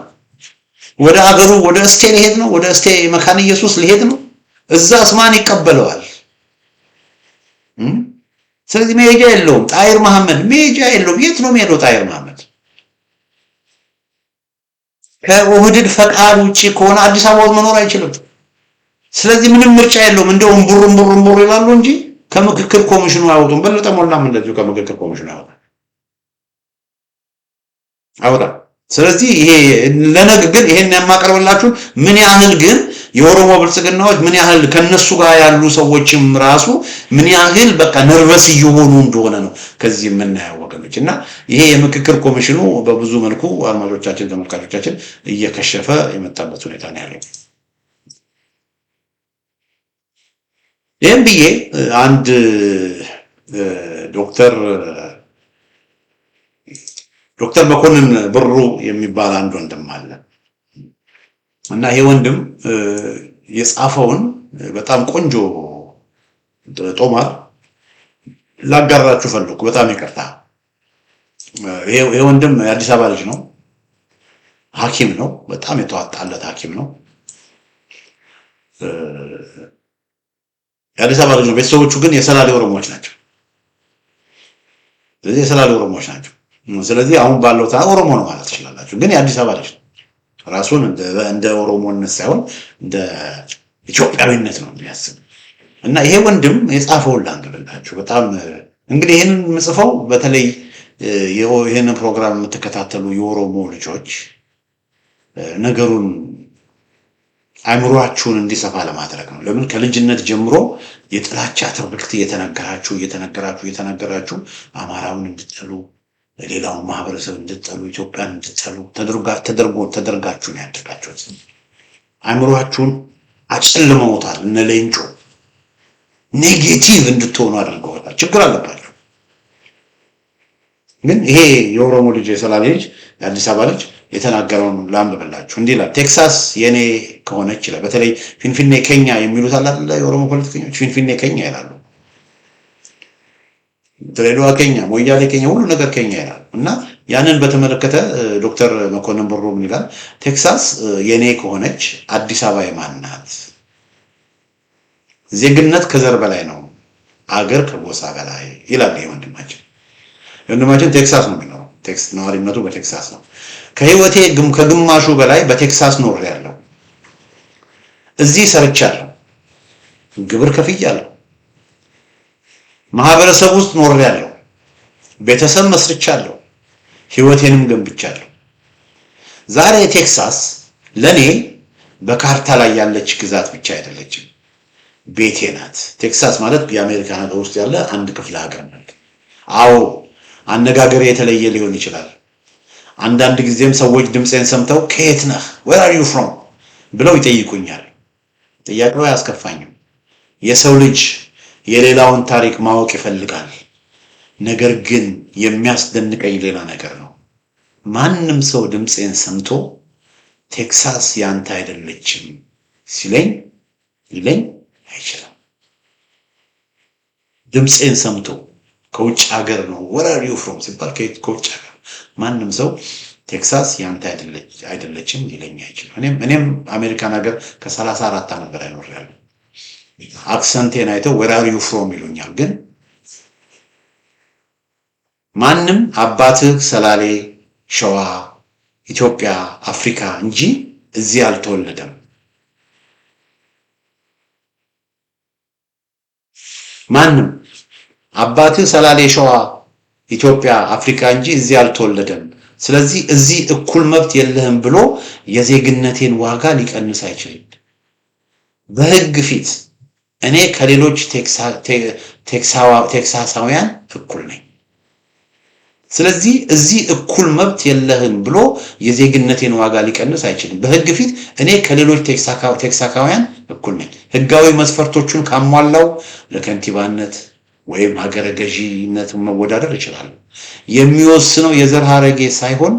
ወደ ሀገሩ ወደ እስቴ ሊሄድ ነው፣ ወደ እስቴ መካነ ኢየሱስ ሊሄድ ነው። እዛስ ማን ይቀበለዋል? ስለዚህ መሄጃ የለውም። ጣይር መሐመድ መሄጃ የለውም። የት ነው የሚሄደው ጣይር መሐመድ? ከኦህዴድ ፈቃድ ውጪ ከሆነ አዲስ አበባ መኖር አይችልም። ስለዚህ ምንም ምርጫ የለውም። እንደውም ቡር ይላሉ እንጂ ከምክክር ኮሚሽኑ አይወጡም። በለጠ ሞላም እንደዚሁ ከምክክር ኮሚሽኑ አይወጣም። ስለዚህ ይሄ ለነገ ግን ይሄን የማቀርብላችሁ ምን ያህል ግን የኦሮሞ ብልጽግናዎች ምን ያህል ከነሱ ጋር ያሉ ሰዎችም ራሱ ምን ያህል በቃ ነርቨስ እየሆኑ እንደሆነ ነው ከዚህ የምናየው ወገኖች። እና ይሄ የምክክር ኮሚሽኑ በብዙ መልኩ አድማጮቻችን፣ ተመልካቾቻችን እየከሸፈ የመጣበት ሁኔታ ነው ያለው። ይህም ብዬ አንድ ዶክተር መኮንን ብሩ የሚባል አንድ ወንድም አለ እና ይሄ ወንድም የጻፈውን በጣም ቆንጆ ጦማር ላጋራችሁ ፈለኩ። በጣም ይቅርታ። ይሄ ወንድም የአዲስ አበባ ልጅ ነው፣ ሐኪም ነው፣ በጣም የተዋጣለት ሐኪም ነው። የአዲስ አበባ ልጅ ነው። ቤተሰቦቹ ግን የሰላሌ ኦሮሞዎች ናቸው። ስለዚህ የሰላሌ ኦሮሞዎች ናቸው። ስለዚህ አሁን ባለው ኦሮሞ ነው ማለት ትችላላችሁ። ግን የአዲስ አበባ ልጅ ነው። ራሱን እንደ ኦሮሞነት ሳይሆን እንደ ኢትዮጵያዊነት ነው የሚያስብ እና ይሄ ወንድም የጻፈውን ላንብብላችሁ። በጣም እንግዲህ ይሄንን የምጽፈው በተለይ ይሄንን ፕሮግራም የምትከታተሉ የኦሮሞ ልጆች ነገሩን አይምሯችሁን እንዲሰፋ ለማድረግ ነው። ለምን ከልጅነት ጀምሮ የጥላቻ ትርክት እየተነገራችሁ አማራውን እንድትጠሉ፣ ሌላውን ማህበረሰብ እንድትጠሉ፣ ኢትዮጵያን እንድትጠሉ ተደርጋችሁ ነው ያደጋችሁት። አይምሯችሁን አጨልመውታል። እነ ሌንጮ ኔጌቲቭ እንድትሆኑ አድርገውታል። ችግር አለባቸው። ግን ይሄ የኦሮሞ ልጅ የሰላሌ ልጅ የአዲስ አበባ ልጅ የተናገረውን ላንብብላችሁ። እንዲህ ይላል። ቴክሳስ የኔ ከሆነች ይላል። በተለይ ፊንፊኔ ኬኛ የሚሉት አለ አይደል? የኦሮሞ ፖለቲከኞች ፊንፊኔ ኬኛ ይላሉ። ድሬዳዋ ኬኛ፣ ሞያሌ ኬኛ፣ ሁሉ ነገር ኬኛ ይላሉ። እና ያንን በተመለከተ ዶክተር መኮንን ብሩ ምን ይላል? ቴክሳስ የኔ ከሆነች አዲስ አበባ የማን ናት? ዜግነት ከዘር በላይ ነው፣ አገር ከጎሳ በላይ ይላል። ወንድማችን ቴክሳስ ነው የሚኖረው። ነዋሪነቱ በቴክሳስ ነው። ከህይወቴ ከግማሹ በላይ በቴክሳስ ኖሬያለሁ። እዚህ ሰርቻለሁ፣ ግብር ከፍያለሁ፣ ማህበረሰብ ውስጥ ኖሬያለሁ፣ ቤተሰብ መስርቻለሁ፣ ህይወቴንም ገንብቻለሁ። ዛሬ ቴክሳስ ለኔ በካርታ ላይ ያለች ግዛት ብቻ አይደለችም፣ ቤቴ ናት። ቴክሳስ ማለት የአሜሪካ ሀገር ውስጥ ያለ አንድ ክፍለ ሀገር ነው። አዎ አነጋገሬ የተለየ ሊሆን ይችላል። አንዳንድ ጊዜም ሰዎች ድምጼን ሰምተው ከየት ነህ where are you from ብለው ይጠይቁኛል። ጥያቄው አያስከፋኝም። የሰው ልጅ የሌላውን ታሪክ ማወቅ ይፈልጋል። ነገር ግን የሚያስደንቀኝ ሌላ ነገር ነው። ማንም ሰው ድምጼን ሰምቶ ቴክሳስ ያንተ አይደለችም ሲለኝ አይችልም። ድምጼን ሰምቶ ከውጭ ሀገር ነው where are you from ሲባል ከውጭ ሀገር ማንም ሰው ቴክሳስ ያንተ አይደለችም ሊለኝ አይችልም። እኔም አሜሪካን ሀገር ከ34 ዓመት በላይ ኖሬያለሁ። አክሰንቴን አይተው where are you from ይሉኛል። ግን ማንም አባትህ ሰላሌ፣ ሸዋ፣ ኢትዮጵያ፣ አፍሪካ እንጂ እዚህ አልተወለደም። ማንም አባትህ ሰላሌ፣ ሸዋ፣ ኢትዮጵያ፣ አፍሪካ እንጂ እዚህ አልተወለደም። ስለዚህ እዚህ እኩል መብት የለህም ብሎ የዜግነቴን ዋጋ ሊቀንስ አይችልም። በህግ ፊት እኔ ከሌሎች ቴክሳሳውያን እኩል ነኝ። ስለዚህ እዚህ እኩል መብት የለህም ብሎ የዜግነቴን ዋጋ ሊቀንስ አይችልም። በህግ ፊት እኔ ከሌሎች ቴክሳሳውያን እኩል ነኝ። ህጋዊ መስፈርቶቹን ካሟላው ለከንቲባነት ወይም ሀገረ ገዢነት መወዳደር ይችላል። የሚወስነው የዘር ሐረጌ ሳይሆን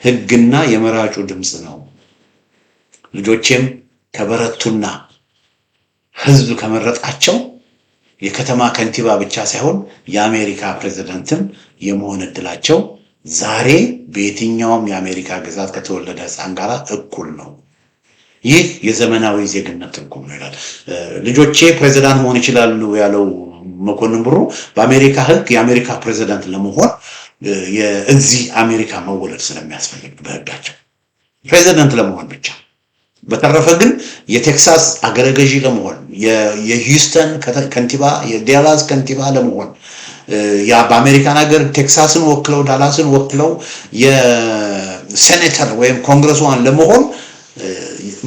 ህግና የመራጩ ድምጽ ነው። ልጆቼም ከበረቱና ህዝብ ከመረጣቸው የከተማ ከንቲባ ብቻ ሳይሆን የአሜሪካ ፕሬዝዳንትም የመሆን እድላቸው ዛሬ በየትኛውም የአሜሪካ ግዛት ከተወለደ ህፃን ጋር እኩል ነው። ይህ የዘመናዊ ዜግነት ትርጉም ነው ይላል። ልጆቼ ፕሬዝዳንት መሆን ይችላሉ ያለው መኮንን ብሩ በአሜሪካ ህግ የአሜሪካ ፕሬዝዳንት ለመሆን የዚህ አሜሪካ መወለድ ስለሚያስፈልግ በህጋቸው ፕሬዝዳንት ለመሆን ብቻ በተረፈ ግን የቴክሳስ አገረገዢ ለመሆን የሂውስተን ከንቲባ የዳላስ ከንቲባ ለመሆን ያ በአሜሪካን ሀገር ቴክሳስን ወክለው ዳላስን ወክለው የሴኔተር ወይም ኮንግረስዋን ለመሆን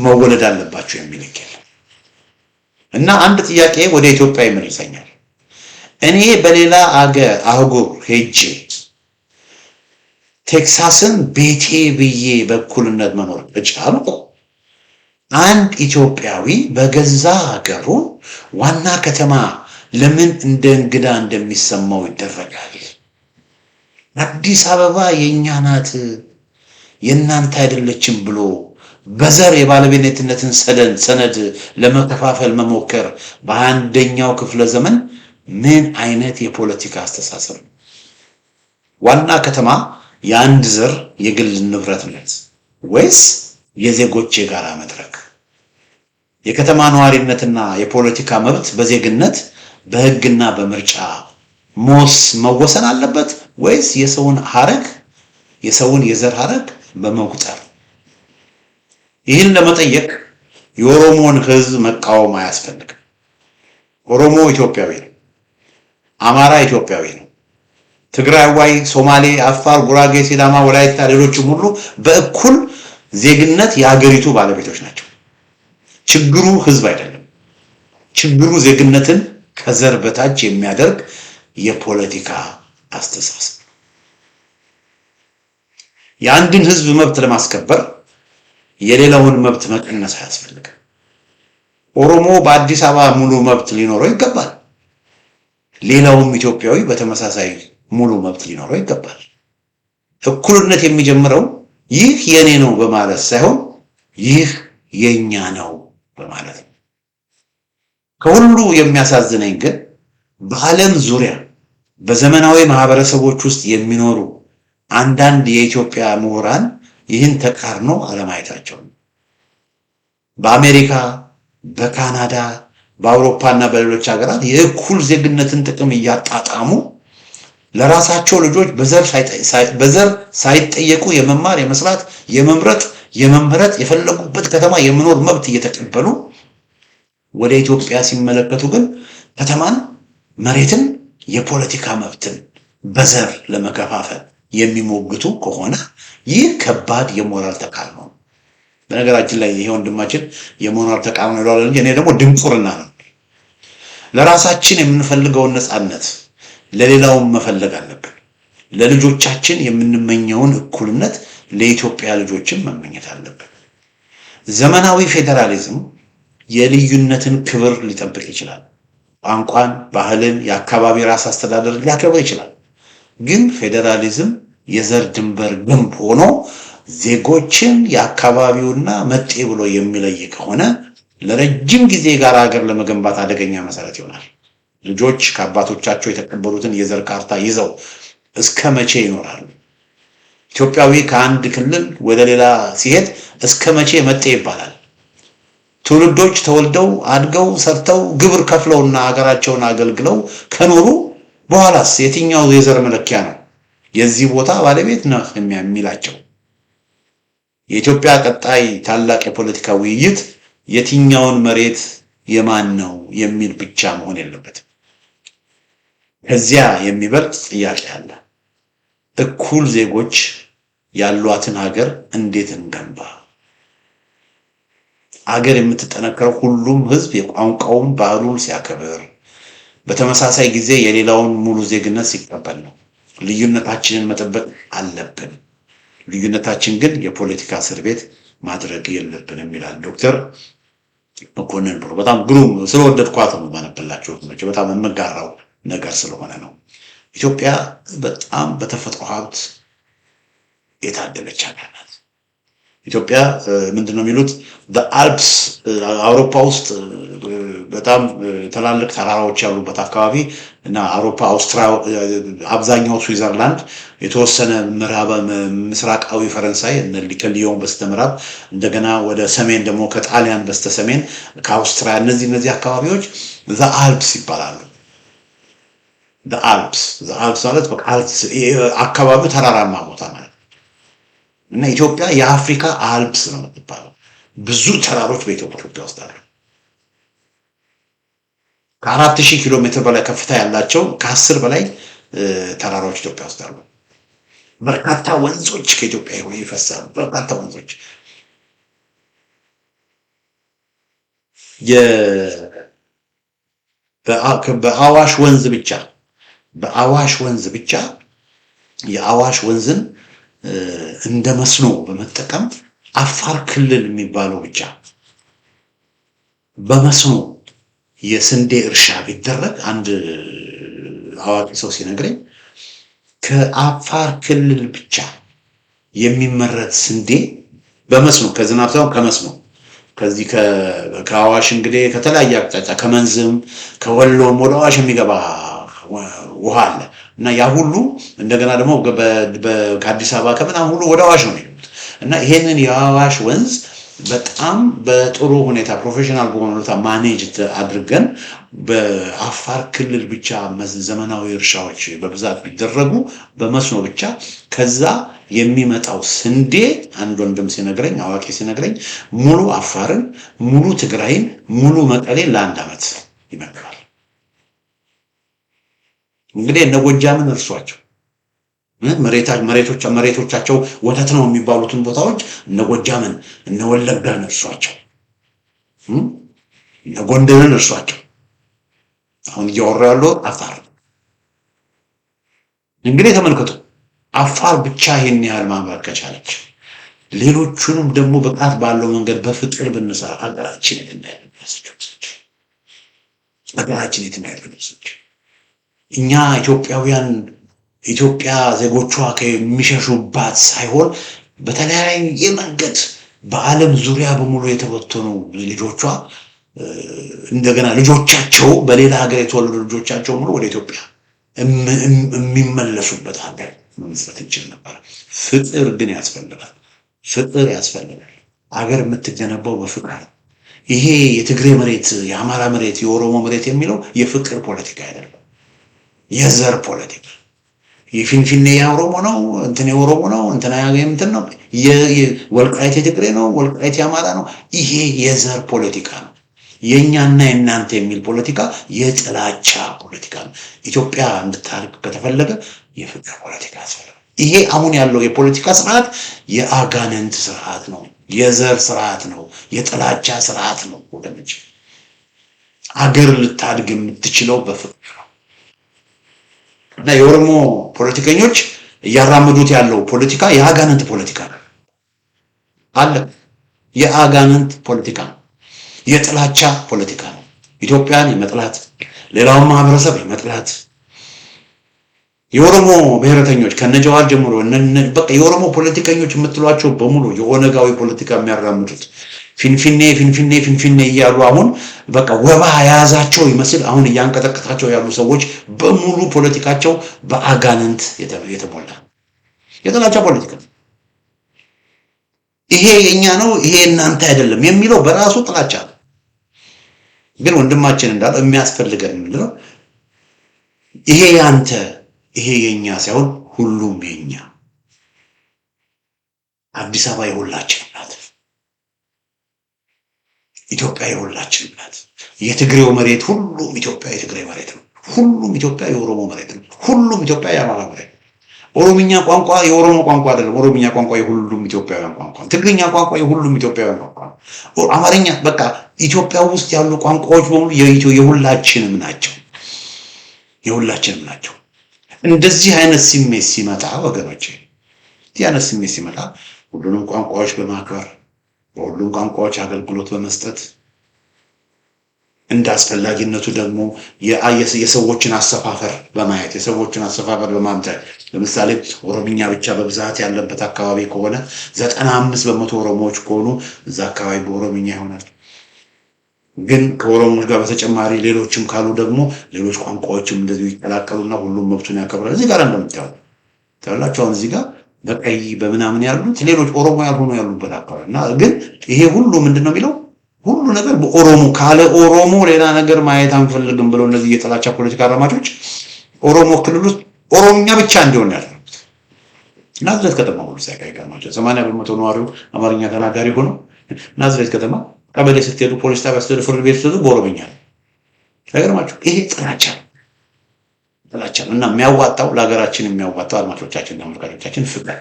መወለድ አለባቸው የሚል የለም። እና አንድ ጥያቄ ወደ ኢትዮጵያ ይመልሰኛል። እኔ በሌላ አህጉር ሄጄ ቴክሳስን ቤቴ ብዬ በእኩልነት መኖር እችላለሁ? አንድ ኢትዮጵያዊ በገዛ ሀገሩ ዋና ከተማ ለምን እንደ እንግዳ እንደሚሰማው ይደረጋል? አዲስ አበባ የኛ ናት የናንተ አይደለችም ብሎ በዘር የባለቤትነትን ሰነድ ለመከፋፈል መሞከር በአንደኛው ክፍለ ዘመን ምን አይነት የፖለቲካ አስተሳሰብ ነው? ዋና ከተማ የአንድ ዘር የግል ንብረት ናት ወይስ የዜጎች የጋራ መድረክ? የከተማ ነዋሪነትና የፖለቲካ መብት በዜግነት በህግና በምርጫ መወሰን አለበት ወይስ የሰውን የዘር ሐረግ በመቁጠር? ይህን ለመጠየቅ የኦሮሞን ህዝብ መቃወም አያስፈልግም። ኦሮሞ ኢትዮጵያዊ ነው። አማራ ኢትዮጵያዊ ነው። ትግራዋይ፣ ሶማሌ፣ አፋር፣ ጉራጌ፣ ሲዳማ፣ ወላይታ ሌሎችም ሁሉ በእኩል ዜግነት የሀገሪቱ ባለቤቶች ናቸው። ችግሩ ህዝብ አይደለም። ችግሩ ዜግነትን ከዘር በታች የሚያደርግ የፖለቲካ አስተሳሰብ። የአንድን ህዝብ መብት ለማስከበር የሌላውን መብት መቀነስ አያስፈልግም። ኦሮሞ በአዲስ አበባ ሙሉ መብት ሊኖረው ይገባል። ሌላውም ኢትዮጵያዊ በተመሳሳይ ሙሉ መብት ሊኖረው ይገባል። እኩልነት የሚጀምረው ይህ የኔ ነው በማለት ሳይሆን ይህ የኛ ነው በማለት ነው። ከሁሉ የሚያሳዝነኝ ግን በዓለም ዙሪያ በዘመናዊ ማህበረሰቦች ውስጥ የሚኖሩ አንዳንድ የኢትዮጵያ ምሁራን ይህን ተቃርኖ አለማየታቸው ነው። በአሜሪካ፣ በካናዳ፣ በአውሮፓና በሌሎች ሀገራት የእኩል ዜግነትን ጥቅም እያጣጣሙ ለራሳቸው ልጆች በዘር ሳይጠየቁ የመማር፣ የመስራት፣ የመምረጥ የፈለጉበት ከተማ የመኖር መብት እየተቀበሉ ወደ ኢትዮጵያ ሲመለከቱ ግን ከተማን፣ መሬትን፣ የፖለቲካ መብትን በዘር ለመከፋፈል የሚሞግቱ ከሆነ ይህ ከባድ የሞራል ተቃርኖ ነው። በነገራችን ላይ ይሄ ወንድማችን የሞራል ተቃርኖ ይሏል እንጂ እኔ ደግሞ ድንቁርና ነው። ለራሳችን የምንፈልገውን ነፃነት ለሌላውም መፈለግ አለብን። ለልጆቻችን የምንመኘውን እኩልነት ለኢትዮጵያ ልጆችም መመኘት አለብን። ዘመናዊ ፌዴራሊዝም የልዩነትን ክብር ሊጠብቅ ይችላል። ቋንቋን፣ ባህልን፣ የአካባቢ ራስ አስተዳደር ሊያከብር ይችላል። ግን ፌዴራሊዝም የዘር ድንበር ግንብ ሆኖ ዜጎችን የአካባቢውና መጤ ብሎ የሚለይ ከሆነ ለረጅም ጊዜ ጋር ሀገር ለመገንባት አደገኛ መሰረት ይሆናል። ልጆች ከአባቶቻቸው የተቀበሉትን የዘር ካርታ ይዘው እስከ መቼ ይኖራሉ? ኢትዮጵያዊ ከአንድ ክልል ወደ ሌላ ሲሄድ እስከ መቼ መጤ ይባላል? ትውልዶች ተወልደው አድገው ሰርተው ግብር ከፍለውና ሀገራቸውን አገልግለው ከኖሩ በኋላስ የትኛው የዘር መለኪያ ነው የዚህ ቦታ ባለቤት ነህ የሚላቸው? የኢትዮጵያ ቀጣይ ታላቅ የፖለቲካ ውይይት የትኛውን መሬት የማን ነው የሚል ብቻ መሆን የለበትም። ከዚያ የሚበልጥ ጥያቄ አለ። እኩል ዜጎች ያሏትን ሀገር እንዴት እንገንባ? ሀገር የምትጠነክረው ሁሉም ህዝብ የቋንቋውን ባህሉን ሲያከብር፣ በተመሳሳይ ጊዜ የሌላውን ሙሉ ዜግነት ሲቀበል ነው። ልዩነታችንን መጠበቅ አለብን። ልዩነታችን ግን የፖለቲካ እስር ቤት ማድረግ የለብንም ይላል ዶክተር መኮንን ብሩ። በጣም ግሩም ስለወደድኳት ነው ባነበላችሁ። በጣም የምጋራው ነገር ስለሆነ ነው። ኢትዮጵያ በጣም በተፈጥሮ ሀብት የታደለች ሀገር ናት። ኢትዮጵያ ምንድነው የሚሉት በአልፕስ አውሮፓ ውስጥ በጣም ትላልቅ ተራራዎች ያሉበት አካባቢ እና አውሮፓ፣ አውስትራሊያ፣ አብዛኛው ስዊዘርላንድ፣ የተወሰነ ምስራቃዊ ፈረንሳይ ከሊዮን በስተምዕራብ፣ እንደገና ወደ ሰሜን ደግሞ ከጣሊያን በስተሰሜን ከአውስትሪያ፣ እነዚህ አካባቢዎች ዘአልፕስ ይባላሉ። ዘአልፕስ ማለት በቃ አካባቢው ተራራማ ቦታ ማለት እና ኢትዮጵያ የአፍሪካ አልፕስ ነው የምትባለው። ብዙ ተራሮች በኢትዮጵያ ውስጥ አሉ። ከ4000 ኪሎ ሜትር በላይ ከፍታ ያላቸው ከ10 በላይ ተራራዎች ኢትዮጵያ ውስጥ አሉ። በርካታ ወንዞች ከኢትዮጵያ ይፈሳሉ። በርካታ ወንዞች በአዋሽ ወንዝ ብቻ የአዋሽ ወንዝን እንደ መስኖ በመጠቀም አፋር ክልል የሚባለው ብቻ በመስኖ የስንዴ እርሻ ቢደረግ አንድ አዋቂ ሰው ሲነግረኝ ከአፋር ክልል ብቻ የሚመረት ስንዴ በመስኖ ከዝናብ ሳይሆን ከመስኖ ከዚህ ከአዋሽ እንግዲህ ከተለያየ አቅጣጫ ከመንዝም ከወሎም ወደ አዋሽ የሚገባ ውሃ አለ እና ያ ሁሉ እንደገና ደግሞ ከአዲስ አበባ ከምናምን ሁሉ ወደ አዋሽ ነው የሚሉት እና ይሄንን የአዋሽ ወንዝ በጣም በጥሩ ሁኔታ ፕሮፌሽናል በሆነ ሁኔታ ማኔጅ አድርገን በአፋር ክልል ብቻ ዘመናዊ እርሻዎች በብዛት ቢደረጉ በመስኖ ብቻ ከዛ የሚመጣው ስንዴ አንድ ወንድም ሲነግረኝ አዋቂ ሲነግረኝ ሙሉ አፋርን ሙሉ ትግራይን ሙሉ መቀሌን ለአንድ ዓመት ይመግባል። እንግዲህ እነ ጎጃምን እርሷቸው መሬቶቻቸው ወተት ነው የሚባሉትን ቦታዎች እነ ጎጃምን እነ ወለጋን እርሷቸው እነ ጎንደርን እርሷቸው። አሁን እያወራ ያለው አፋር እንግዲህ ተመልከቱ። አፋር ብቻ ይሄን ያህል ማምረት ከቻለች ሌሎቹንም ደግሞ ብቃት ባለው መንገድ በፍቅር ብንሰራ ሀገራችን የትናያለች እኛ ኢትዮጵያውያን ኢትዮጵያ ዜጎቿ ከሚሸሹባት ሳይሆን በተለያየ መንገድ በዓለም ዙሪያ በሙሉ የተበተኑ ልጆቿ እንደገና ልጆቻቸው በሌላ ሀገር የተወለዱ ልጆቻቸው ሙሉ ወደ ኢትዮጵያ የሚመለሱበት ሀገር መመስረት እንችል ነበር። ፍቅር ግን ያስፈልጋል። ፍቅር ያስፈልጋል። ሀገር የምትገነባው በፍቅር ነው። ይሄ የትግሬ መሬት፣ የአማራ መሬት፣ የኦሮሞ መሬት የሚለው የፍቅር ፖለቲካ አይደለም፣ የዘር ፖለቲካ። የፊንፊኔ የኦሮሞ ነው፣ እንትን የኦሮሞ ነው፣ እንትና እንትን ነው፣ ወልቃይት የትግሬ ነው፣ ወልቃይት የአማራ ነው። ይሄ የዘር ፖለቲካ ነው። የኛና የናንተ የሚል ፖለቲካ የጥላቻ ፖለቲካ ነው። ኢትዮጵያ እንድታድግ ከተፈለገ የፍቅር ፖለቲካ ያስፈልጋል። ይሄ አሁን ያለው የፖለቲካ ስርዓት የአጋንንት ስርዓት ነው፣ የዘር ስርዓት ነው፣ የጥላቻ ስርዓት ነው። ወገኖች አገር ልታድግ የምትችለው በፍቅር ነው እና የኦሮሞ ፖለቲከኞች እያራመዱት ያለው ፖለቲካ የአጋንንት ፖለቲካ ነው አለ። የአጋንንት ፖለቲካ ነው፣ የጥላቻ ፖለቲካ ነው። ኢትዮጵያን የመጥላት ሌላውን ማህበረሰብ የመጥላት የኦሮሞ ብሔረተኞች ከነጀዋር ጀምሮ በቃ የኦሮሞ ፖለቲከኞች የምትሏቸው በሙሉ የኦነጋዊ ፖለቲካ የሚያራምዱት ፊንፊኔ እያሉ አሁን በቃ ወባ የያዛቸው ይመስል አሁን እያንቀጠቀጣቸው ያሉ ሰዎች በሙሉ ፖለቲካቸው በአጋንንት የተሞላ የጥላቻ ፖለቲካ። ይሄ የኛ ነው፣ ይሄ እናንተ አይደለም የሚለው በራሱ ጥላቻ ነው። ግን ወንድማችን እንዳለው የሚያስፈልገን ምንድነው? ይሄ ያንተ ይሄ የኛ ሳይሆን ሁሉም የኛ። አዲስ አበባ የሁላችን ናት። ኢትዮጵያ የሁላችን ናት። የትግሬው መሬት ሁሉም ኢትዮጵያ የትግሬ መሬት ነው። ሁሉም ኢትዮጵያ የኦሮሞ መሬት ነው። ሁሉም ኢትዮጵያ የአማራ መሬት ነው። ኦሮምኛ ቋንቋ የኦሮሞ ቋንቋ አይደለም። ኦሮምኛ ቋንቋ የሁሉም ኢትዮጵያውያን ቋንቋ ነው። ትግርኛ ቋንቋ የሁሉም ኢትዮጵያውያን ቋንቋ ነው። አማርኛ በቃ ኢትዮጵያ ውስጥ ያሉ ቋንቋዎች በሙሉ የሁላችንም ናቸው። የሁላችንም ናቸው። እንደዚህ አይነት ስሜት ሲመጣ ወገኖቼ፣ እንደዚህ አይነት ስሜት ሲመጣ ሁሉንም ቋንቋዎች በማክበር በሁሉም ቋንቋዎች አገልግሎት በመስጠት እንደ አስፈላጊነቱ ደግሞ የሰዎችን አሰፋፈር በማየት የሰዎችን አሰፋፈር በማምጣት ለምሳሌ ኦሮምኛ ብቻ በብዛት ያለበት አካባቢ ከሆነ 95% ኦሮሞዎች ከሆኑ እዛ አካባቢ በኦሮምኛ ይሆናል። ግን ከኦሮሞዎች ጋር በተጨማሪ ሌሎችም ካሉ ደግሞ ሌሎች ቋንቋዎችም እንደዚሁ ይቀላቀሉና ሁሉም መብቱን ያከብራል። እዚህ ጋር እንደምታዩት ታላችሁ አሁን እዚህ ጋር በቀይ በምናምን ያሉት ሌሎች ኦሮሞ ያልሆኑ ያሉበት አካባቢ እና ግን ይሄ ሁሉ ምንድነው የሚለው ሁሉ ነገር በኦሮሞ ካለ ኦሮሞ ሌላ ነገር ማየት አንፈልግም ብለው እነዚህ የጥላቻ ፖለቲካ አራማጆች ኦሮሞ ክልል ውስጥ ኦሮምኛ ብቻ እንዲሆን ያደረጉት ናዝሬት ከተማ ሁሉ ሳይቀር ማለት 80% ነዋሪው አማርኛ ተናጋሪ ሆኖ ናዝሬት ከተማ ቀበሌ ስትሄዱ ፖሊስ ጣቢያ ስትሄዱ ፍርድ ቤት ስትሄዱ በኦሮምኛ ነው። አይገርማችሁ? ይሄ ጥላቻ ነው እና የሚያዋጣው ለሀገራችን የሚያዋጣው አድማጮቻችን ተመልካቾቻችን ፍቅር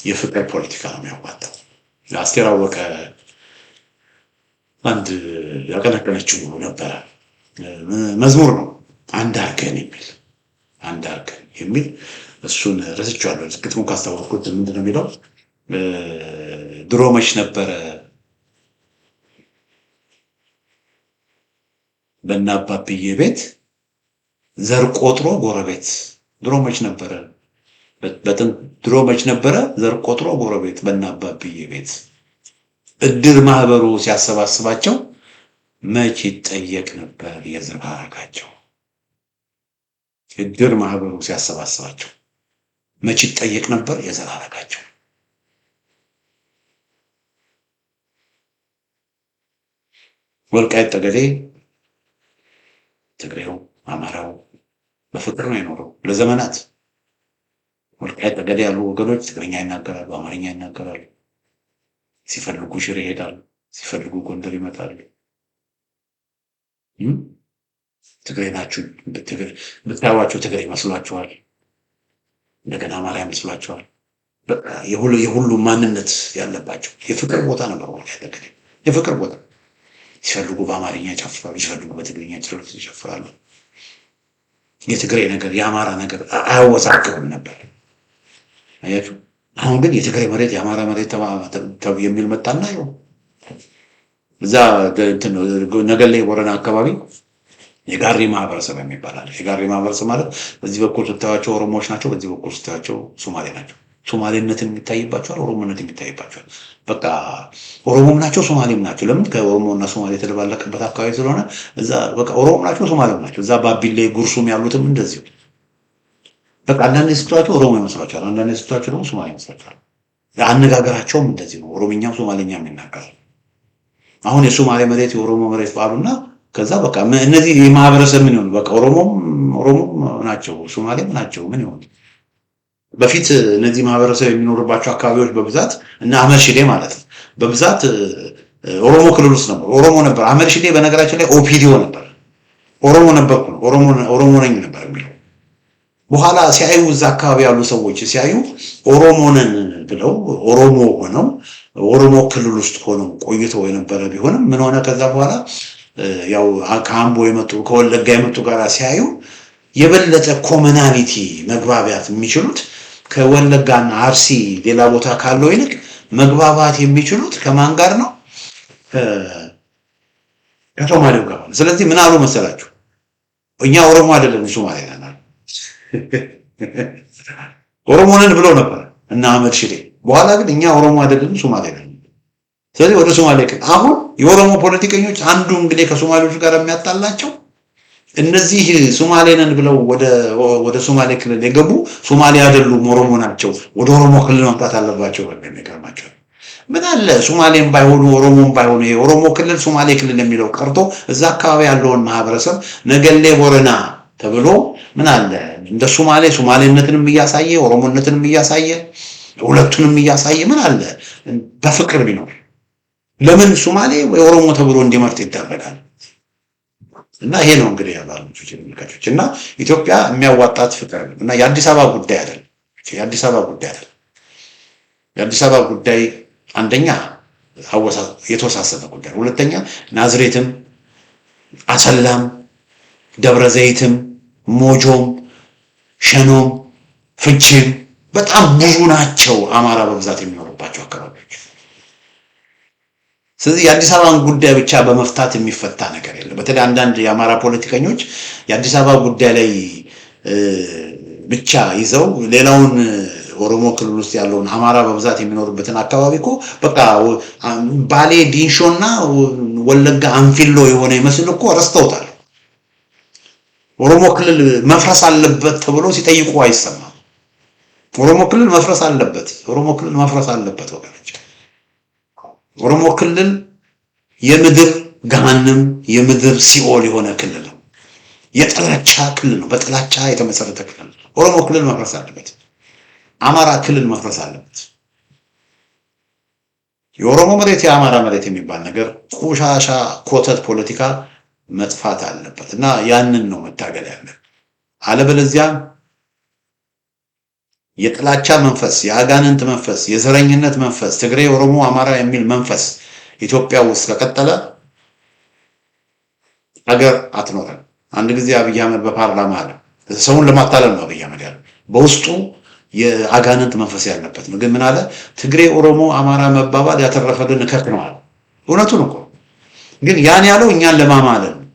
የፍቅር ፖለቲካ ነው የሚያዋጣው። አስቴር አወቀ አንድ ያቀነቀነችው ነበረ መዝሙር ነው አንድ አርገን የሚል እሱን ረስቼዋለሁ። ግጥሙ ካስታወቅኩት ምንድነው የሚለው ድሮ መች ነበረ በእነ አባብዬ ቤት ዘር ቆጥሮ ጎረቤት ድሮ መች ነበረ ዘር ቆጥሮ ጎረቤት በእነ አባብዬ ቤት እድር ማህበሩ ሲያሰባስባቸው መች ይጠየቅ ነበር የዘር ሐረጋቸው። እድር ማህበሩ ሲያሰባስባቸው መች ይጠየቅ ነበር የዘር ሐረጋቸው። ወልቃይት ጠገዴ ትግሬው አማራው በፍቅር ነው የኖረው ለዘመናት። ወልቃይት ጠገዴ ያሉ ወገኖች ትግርኛ ይናገራሉ፣ አማርኛ ይናገራሉ። ሲፈልጉ ሽሬ ይሄዳሉ፣ ሲፈልጉ ጎንደር ይመጣሉ። ትግሬ ናችሁ ብታዩዋቸው ትግሬ ይመስሏቸዋል፣ እንደገና አማራ ይመስሏቸዋል። በቃ የሁሉ ማንነት ያለባቸው የፍቅር ቦታ ነበር ወልቃይት ጠገዴ፣ የፍቅር ቦታ። ሲፈልጉ በአማርኛ ይጨፍራሉ፣ ሲፈልጉ በትግርኛ ይጨፍራሉ። የትግሬ ነገር የአማራ ነገር አያወዛግብም ነበር። አያችሁ? አሁን ግን የትግሬ መሬት የአማራ መሬት የሚል መጣና ነው። እዛ ነገሌ ቦረና አካባቢ የጋሪ ማህበረሰብ የሚባላል። የጋሪ ማህበረሰብ ማለት በዚህ በኩል ስታያቸው ኦሮሞዎች ናቸው፣ በዚህ በኩል ስታያቸው ሶማሌ ናቸው። ሶማሌነትን የሚታይባቸዋል፣ ኦሮሞነትን የሚታይባቸዋል። በቃ ኦሮሞም ናቸው ሶማሌም ናቸው። ለምን? ከኦሮሞና ሶማሌ የተደባለቀበት አካባቢ ስለሆነ እዛ በቃ ኦሮሞ ናቸው ሶማሌም ናቸው። እዛ ባቢሌ ጉርሱም ያሉትም እንደዚሁ በቃ አንዳንድ ስትዋቸው ኦሮሞ ይመስላቸዋል፣ አንዳንድ ስትዋቸው ደግሞ ሶማሌ ይመስላቸዋል። አነጋገራቸውም እንደዚህ ነው። ኦሮምኛም ሶማሌኛም ይናገራል። አሁን የሶማሌ መሬት የኦሮሞ መሬት ባሉና ከዛ በቃ እነዚህ የማህበረሰብ ምን ይሆኑ? በቃ ኦሮሞም ናቸው ሶማሌም ናቸው ምን ይሆኑ? በፊት እነዚህ ማህበረሰብ የሚኖርባቸው አካባቢዎች በብዛት እና አህመድ ሺዴ ማለት ነው በብዛት ኦሮሞ ክልል ውስጥ ነበር። ኦሮሞ ነበር። አህመድ ሺዴ በነገራችን ላይ ኦፒዲዮ ነበር። ኦሮሞ ነበርኩ ነው ኦሮሞ ነኝ ነበር የሚለው። በኋላ ሲያዩ እዛ አካባቢ ያሉ ሰዎች ሲያዩ ኦሮሞ ነን ብለው ኦሮሞ ሆነው ኦሮሞ ክልል ውስጥ ሆነው ቆይተው የነበረ ቢሆንም ምን ሆነ? ከዛ በኋላ ያው ከአምቦ የመጡ ከወለጋ የመጡ ጋር ሲያዩ የበለጠ ኮመናሊቲ መግባባት የሚችሉት ከወለጋና አርሲ ሌላ ቦታ ካለው ይልቅ መግባባት የሚችሉት ከማን ጋር ነው? ከሶማሌው ጋር። ስለዚህ ምን አሉ መሰላችሁ? እኛ ኦሮሞ አይደለም ሶማሌ ነን። ኦሮሞ ነን ብለው ነበር እና አህመድ ሺዴ። በኋላ ግን እኛ ኦሮሞ አይደለም ሶማሌ ነን። ስለዚህ ወደ ሶማሌ አሁን የኦሮሞ ፖለቲከኞች አንዱ እንግዲህ ከሶማሌዎች ጋር የሚያጣላቸው እነዚህ ሶማሌ ነን ብለው ወደ ሶማሌ ክልል የገቡ ሶማሌ አይደሉም ኦሮሞ ናቸው፣ ወደ ኦሮሞ ክልል መምጣት አለባቸው የሚገርማቸው። ምን አለ ሶማሌም ባይሆኑ ኦሮሞም ባይሆኑ የኦሮሞ ክልል ሶማሌ ክልል የሚለው ቀርቶ እዛ አካባቢ ያለውን ማህበረሰብ ነገሌ ቦረና ተብሎ ምን አለ እንደ ሶማሌነትንም እያሳየ ኦሮሞነትንም እያሳየ ሁለቱንም እያሳየ ምን አለ በፍቅር ቢኖር። ለምን ሶማሌ ወይ ኦሮሞ ተብሎ እንዲመርጥ ይደረጋል? እና ይሄ ነው እንግዲህ ያባሉት ተመልካቾች። እና ኢትዮጵያ የሚያዋጣት ፍቅር እና የአዲስ አበባ ጉዳይ አይደለም። የአዲስ አበባ ጉዳይ አንደኛ የተወሳሰበ ጉዳይ፣ ሁለተኛ ናዝሬትም፣ አሰላም፣ ደብረ ዘይትም፣ ሞጆም፣ ሸኖም፣ ፍቺም በጣም ብዙ ናቸው አማራ በብዛት የሚኖርባቸው አካባቢዎች። ስለዚህ የአዲስ አበባን ጉዳይ ብቻ በመፍታት የሚፈታ ነገር የለም። በተለይ አንዳንድ የአማራ ፖለቲከኞች የአዲስ አበባ ጉዳይ ላይ ብቻ ይዘው ሌላውን ኦሮሞ ክልል ውስጥ ያለውን አማራ በብዛት የሚኖርበትን አካባቢ እኮ በቃ ባሌ ዲንሾና ወለጋ አንፊሎ የሆነ ይመስል እኮ ረስተውታል። ኦሮሞ ክልል መፍረስ አለበት ተብሎ ሲጠይቁ አይሰማም። ኦሮሞ ክልል መፍረስ አለበት ወገኖች። ኦሮሞ ክልል የምድር ገሃነም የምድር ሲኦል የሆነ ክልል ነው። የጥላቻ ክልል ነው። በጥላቻ የተመሰረተ ክልል ነው። ኦሮሞ ክልል መፍረስ አለበት። አማራ ክልል መፍረስ አለበት። የኦሮሞ መሬት የአማራ መሬት የሚባል ነገር ቆሻሻ ኮተት ፖለቲካ መጥፋት አለበት እና ያንን ነው መታገል ያለ። አለበለዚያ የጥላቻ መንፈስ፣ የአጋንንት መንፈስ፣ የዘረኝነት መንፈስ፣ ትግሬ፣ ኦሮሞ፣ አማራ የሚል መንፈስ ኢትዮጵያ ውስጥ ከቀጠለ ሀገር አትኖርም። አንድ ጊዜ አብይ አህመድ በፓርላማ አለ፣ ሰውን ለማታለል ነው አብይ አህመድ ያለ፣ በውስጡ የአጋንንት መንፈስ ያለበት ነው። ግን ምን አለ? ትግሬ፣ ኦሮሞ፣ አማራ መባባል ያተረፈልን እከክ ነው አለ። እውነቱን እኮ ግን ያን ያለው እኛን ለማማለል ነው።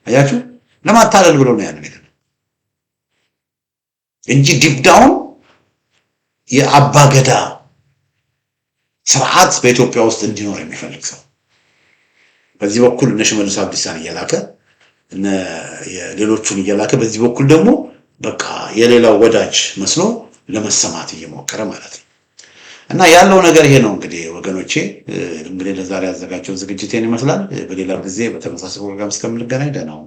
አያችሁ፣ ለማታለል ብሎ ነው ያን ነገር እንጂ ዲፕዳውን የአባገዳ ስርዓት በኢትዮጵያ ውስጥ እንዲኖር የሚፈልግ ሰው በዚህ በኩል እነ ሽመልስ አብዲሳን እየላከ እነ ሌሎቹን እየላከ በዚህ በኩል ደግሞ በቃ የሌላው ወዳጅ መስሎ ለመሰማት እየሞከረ ማለት ነው። እና ያለው ነገር ይሄ ነው እንግዲህ ወገኖቼ። እንግዲህ ለዛሬ ያዘጋጀው ዝግጅቴን ይመስላል። በሌላ ጊዜ በተመሳሳይ ፕሮግራም እስከምንገናኝ ደህና ሁኑ።